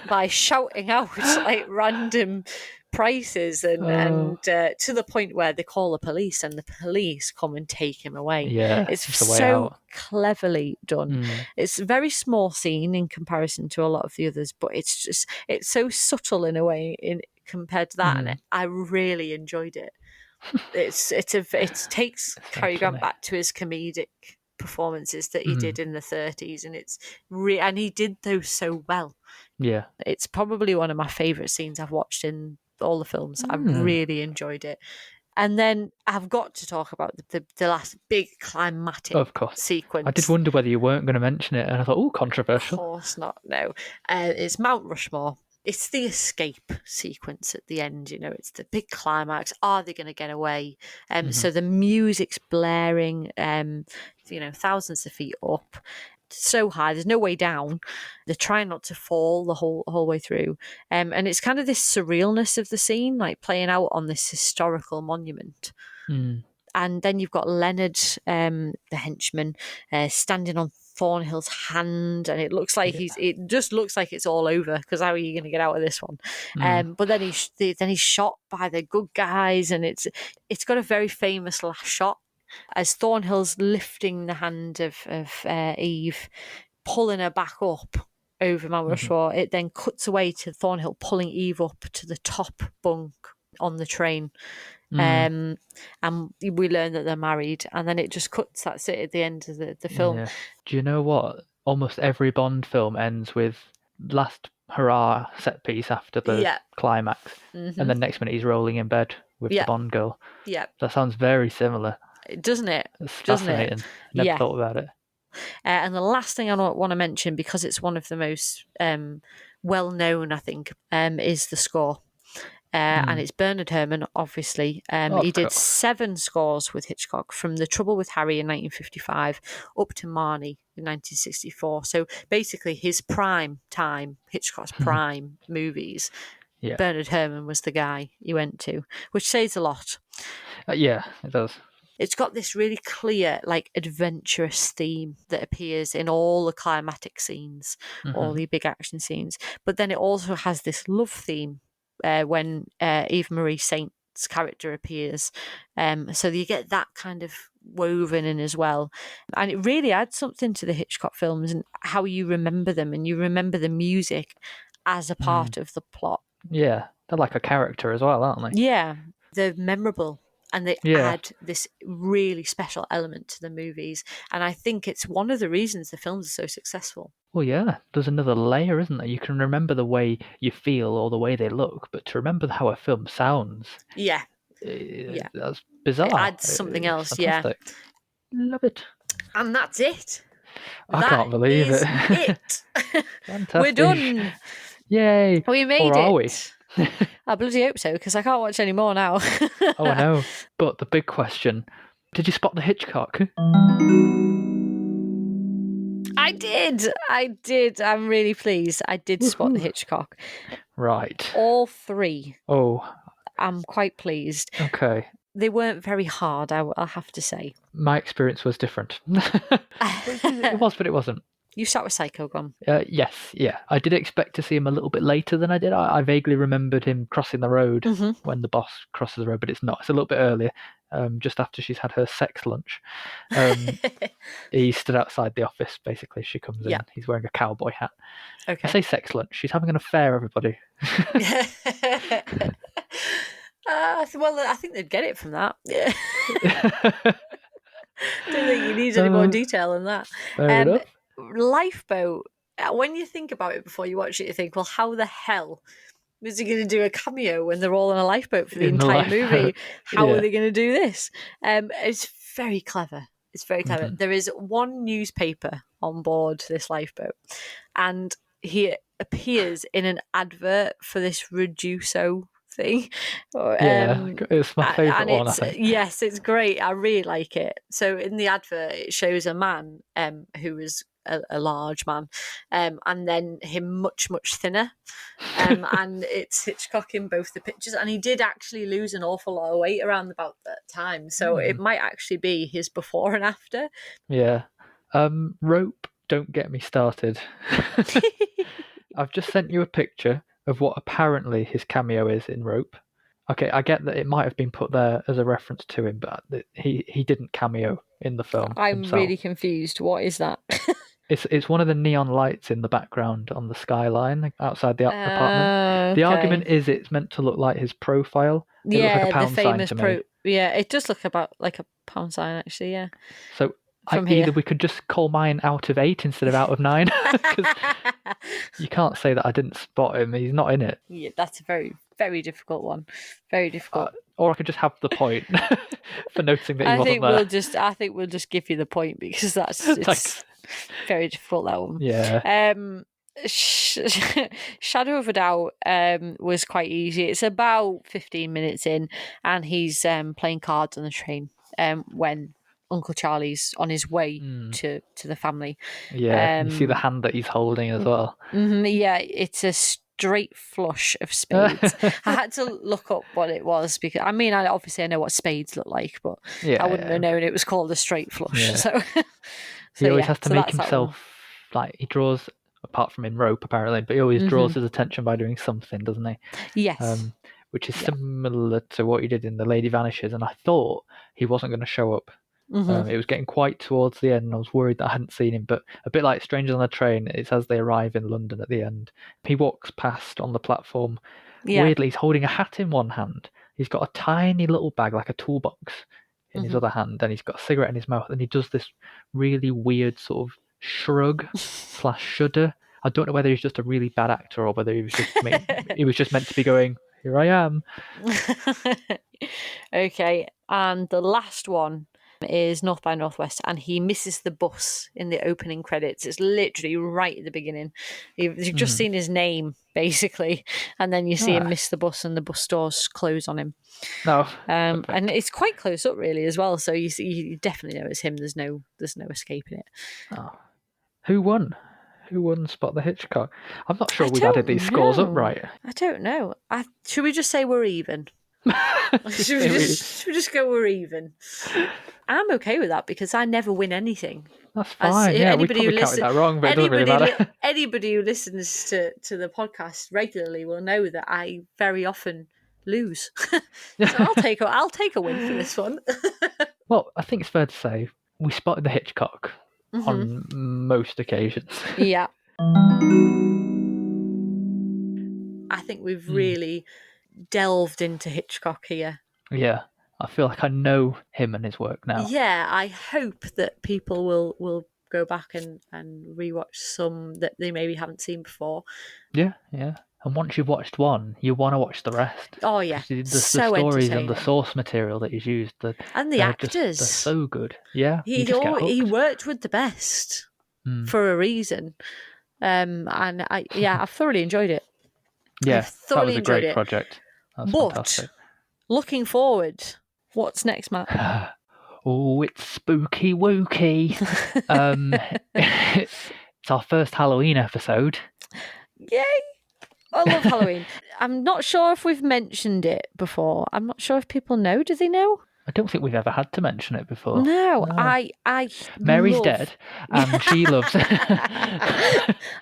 by shouting out like random prices and to the point where they call the police, and the police come and take him away. It's so cleverly done. It's a very small scene in comparison to a lot of the others, but it's so subtle in a way compared to that, and I really enjoyed it. It takes Cary Grant back to his comedic performances that he did in the 30s, and and he did those so well. Yeah, it's probably one of my favourite scenes I've watched in all the films. I really enjoyed it. And then I've got to talk about the last big climatic sequence. I did wonder whether you weren't going to mention it, and I thought, oh, controversial. Of course not, no. It's Mount Rushmore. It's the escape sequence at the end, it's the big climax. Are they going to get away? So the music's blaring, thousands of feet up, so high, there's no way down. They're trying not to fall the whole way through. And it's kind of this surrealness of the scene, like playing out on this historical monument. And then you've got Leonard, the henchman, standing on Thornhill's hand, and it looks like it just looks like it's all over, because how are you going to get out of this one? But then he's shot by the good guys, and it's got a very famous last shot as Thornhill's lifting the hand of Eve, pulling her back up over Mount Rushmore. It then cuts away to Thornhill pulling Eve up to the top bunk on the train. And we learn that they're married, and then it just cuts. That's it at the end of the film. Yeah. Do you know what? Almost every Bond film ends with last hurrah set piece after the climax, and then next minute he's rolling in bed with the Bond girl. Yeah, that sounds very similar, doesn't it? It's fascinating. Never thought about it. And the last thing I want to mention, because it's one of the most well known, I think, is the score. And it's Bernard Herrmann, obviously. He did 7 scores with Hitchcock, from The Trouble with Harry in 1955 up to Marnie in 1964. So basically his prime time, Hitchcock's prime movies, Bernard Herrmann was the guy he went to, which says a lot. Yeah, it does. It's got this really clear, like, adventurous theme that appears in all the climatic scenes, all the big action scenes. But then it also has this love theme when Eva Marie Saint's character appears. So you get that kind of woven in as well. And it really adds something to the Hitchcock films and how you remember them, and you remember the music as a part of the plot. Yeah, they're like a character as well, aren't they? Yeah, they're memorable. And they add this really special element to the movies. And I think it's one of the reasons the films are so successful. Well, yeah, there's another layer, isn't there? You can remember the way you feel or the way they look, but to remember how a film sounds... Yeah. That's bizarre. It adds something else, fantastic. Love it. And that's it. I can't believe it. Fantastic. We're done. Yay. We made it. Or are we? I bloody hope so, because I can't watch any more now. Oh, I know. But the big question, did you spot the Hitchcock? I did. I'm really pleased. I did spot the Hitchcock. Right. All 3. Oh. I'm quite pleased. Okay. They weren't very hard, I'll have to say. My experience was different. It was, but it wasn't. You start with Psycho Gone. Yes, yeah. I did expect to see him a little bit later than I did. I vaguely remembered him crossing the road when the boss crosses the road, but it's not. It's a little bit earlier, just after she's had her sex lunch. He stood outside the office, basically. She comes in. He's wearing a cowboy hat. Okay. I say sex lunch. She's having an affair, everybody. Well, I think they'd get it from that. Yeah. Don't think you need any more detail than that. Fair enough. Lifeboat, when you think about it before you watch it, you think, well, how the hell is he going to do a cameo when they're all on a lifeboat for the In the entire lifeboat. movie? How Yeah. are they going to do this? It's very clever. It's very clever. Mhm. There is one newspaper on board this lifeboat, and he appears in an advert for this Reduso thing. Yeah, it's my favourite and one, I think. yes, it's great. I really like it. So in the advert, it shows a man who is a large man, and then him much thinner, and it's Hitchcock in both the pictures. And he did actually lose an awful lot of weight around about that time, so it might actually be his before and after. Yeah. Rope, don't get me started. I've just sent you a picture of what apparently his cameo is in Rope. Okay, I get that it might have been put there as a reference to him, but he didn't cameo in the film I'm himself. really confused. What is that? It's one of the neon lights in the background on the skyline outside the apartment. The argument is it's meant to look like his profile. It looks like a pound the famous sign to me. Yeah, it does look about like a pound sign, actually. Yeah. So From either here. we could just call mine out of 8 instead of out of 9, because you can't say that I didn't spot him. He's not in it. Yeah, that's a very, very difficult one. Very difficult. Or I could just have the point for noticing that he wasn't there. I think we'll just give you the point, because it's very difficult, that one. Yeah. Shadow of a Doubt was quite easy. It's about 15 minutes in, and he's playing cards on the train when Uncle Charlie's on his way to the family. Yeah, you see the hand that he's holding as well. Yeah, it's a straight flush of spades. I had to look up what it was, because I know what spades look like, but I wouldn't have known it was called a straight flush. Yeah. So he always has to make himself, like, he draws, apart from in Rope apparently, but he always draws his attention by doing something, doesn't he? Yes. Which is similar to what he did in The Lady Vanishes, and I thought he wasn't going to show up. It was getting quite towards the end, and I was worried that I hadn't seen him, but a bit like Strangers on a Train, it's as they arrive in London at the end. He walks past on the platform. Weirdly, he's holding a hat in one hand. He's got a tiny little bag, like a toolbox, in his other hand, and he's got a cigarette in his mouth, and he does this really weird sort of shrug / shudder. I don't know whether he's just a really bad actor or whether he was just meant to be going, "Here I am." Okay, and the last one is North by Northwest, and he misses the bus in the opening credits. It's literally right at the beginning. You've just seen his name, basically, and then you see him miss the bus, and the bus doors close on him. No, and it's quite close up, really, as well. So you definitely know it's him. There's no escaping it. Oh. Who won? Who won Spot the Hitchcock? I'm not sure we've added these scores up right. I don't know. Should we just say we're even? should we just go we're even? I'm okay with that, because I never win anything. That's fine. We probably counted that wrong, but it doesn't really matter. Anybody who listens to the podcast regularly will know that I very often lose. So I'll take a win for this one. Well, I think it's fair to say we spotted the Hitchcock on most occasions. Yeah. I think we've really delved into Hitchcock here. Yeah. I feel like I know him and his work now. Yeah, I hope that people will go back and rewatch some that they maybe haven't seen before. Yeah. And once you've watched one, you want to watch the rest. Oh yeah, the stories and the source material that he's used, and the actors, they're so good. Yeah, he worked with the best for a reason, and I've thoroughly enjoyed it. Yeah, that was a great project. That's fantastic. Looking forward, what's next, Matt? Oh, it's spooky wooky. It's our first Halloween episode. Yay! I love Halloween. I'm not sure if we've mentioned it before. I'm not sure if people know. Do they know? I don't think we've ever had to mention it before. No. Mary's dead, and she loves it.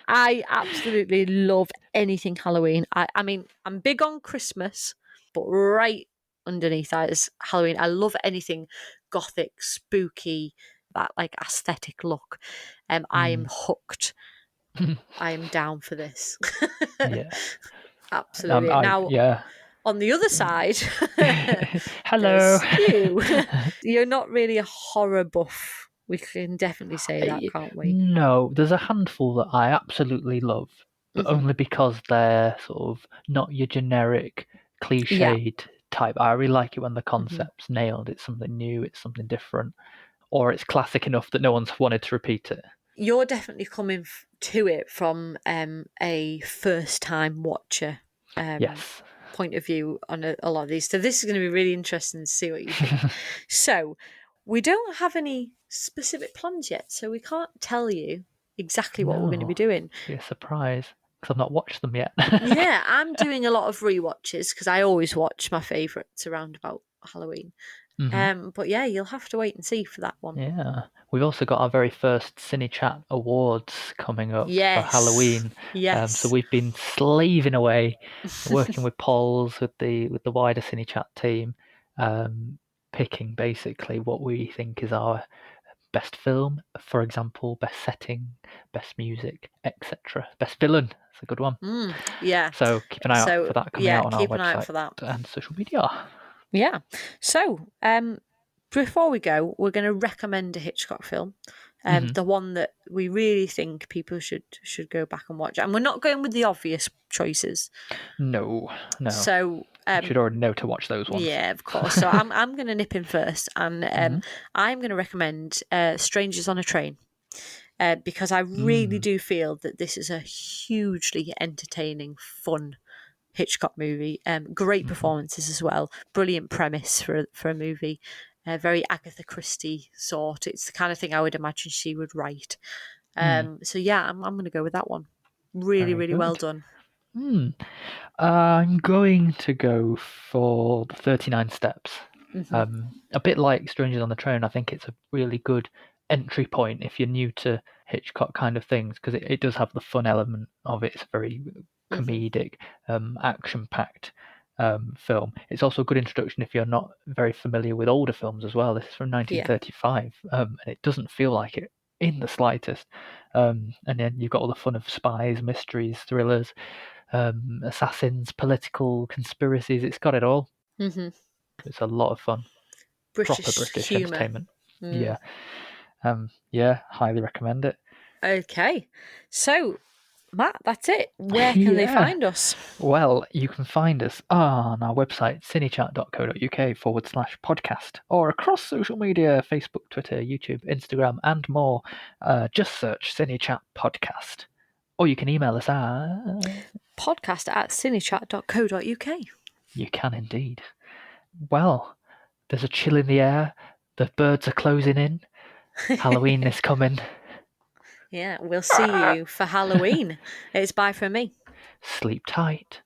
I absolutely love anything Halloween. I mean, I'm big on Christmas, but right underneath that is Halloween. I love anything gothic, spooky, that like aesthetic look. I am hooked. I am down for this. Yeah, absolutely. On the other side, hello. You're not really a horror buff. We can definitely say that, can't we? No, there's a handful that I absolutely love. but only because they're sort of not your generic cliched type. I really like it when the concept's nailed. It's something new, it's something different, or it's classic enough that no one's wanted to repeat it. You're definitely coming to it from a first-time watcher Yes. point of view on a lot of these. So this is going to be really interesting to see what you think. So we don't have any specific plans yet, so we can't tell you exactly what we're going to be doing. Be a surprise because I've not watched them yet. Yeah, I'm doing a lot of rewatches because I always watch my favourites around about Halloween. But yeah, you'll have to wait and see for that one. Yeah. We've also got our very first Cine Chat Awards coming up for Halloween. Yes. So we've been slaving away, working with polls with the wider Cine Chat team, picking basically what we think is our best film, for example, best setting, best music, etc. Best villain. That's a good one. Yeah. So keep an eye out for that coming out on our website and social media. Yeah. So, before we go, we're going to recommend a Hitchcock film, the one that we really think people should go back and watch. And we're not going with the obvious choices. No. So you should already know to watch those ones. Yeah, of course. So I'm going to nip in first, and I'm going to recommend Strangers on a Train. Because I really do feel that this is a hugely entertaining, fun Hitchcock movie. Great performances as well. Brilliant premise for a movie. Very Agatha Christie sort. It's the kind of thing I would imagine she would write. So yeah, I'm going to go with that one. Really, really well done. I'm going to go for the 39 Steps. A bit like Strangers on the Train, I think it's a really good entry point if you're new to Hitchcock kind of things, because it does have the fun element of it. It's a very comedic, action-packed film. It's also a good introduction if you're not very familiar with older films as well. This is from 1935, and it doesn't feel like it in the slightest. And then you've got all the fun of spies, mysteries, thrillers, assassins, political conspiracies. It's got it all. It's a lot of fun. Proper British humour. entertainment. Yeah, highly recommend it. Okay, so Matt, that's it. Where can they find us? Well, you can find us on our website, cinechat.co.uk/podcast, or across social media, Facebook, Twitter, YouTube, Instagram, and more. Just search Cinechat Podcast. Or you can email us at podcast@cinechat.co.uk. You can indeed. Well, there's a chill in the air. The birds are closing in. Halloween is coming. Yeah, we'll see you for Halloween. It's bye from me. Sleep tight.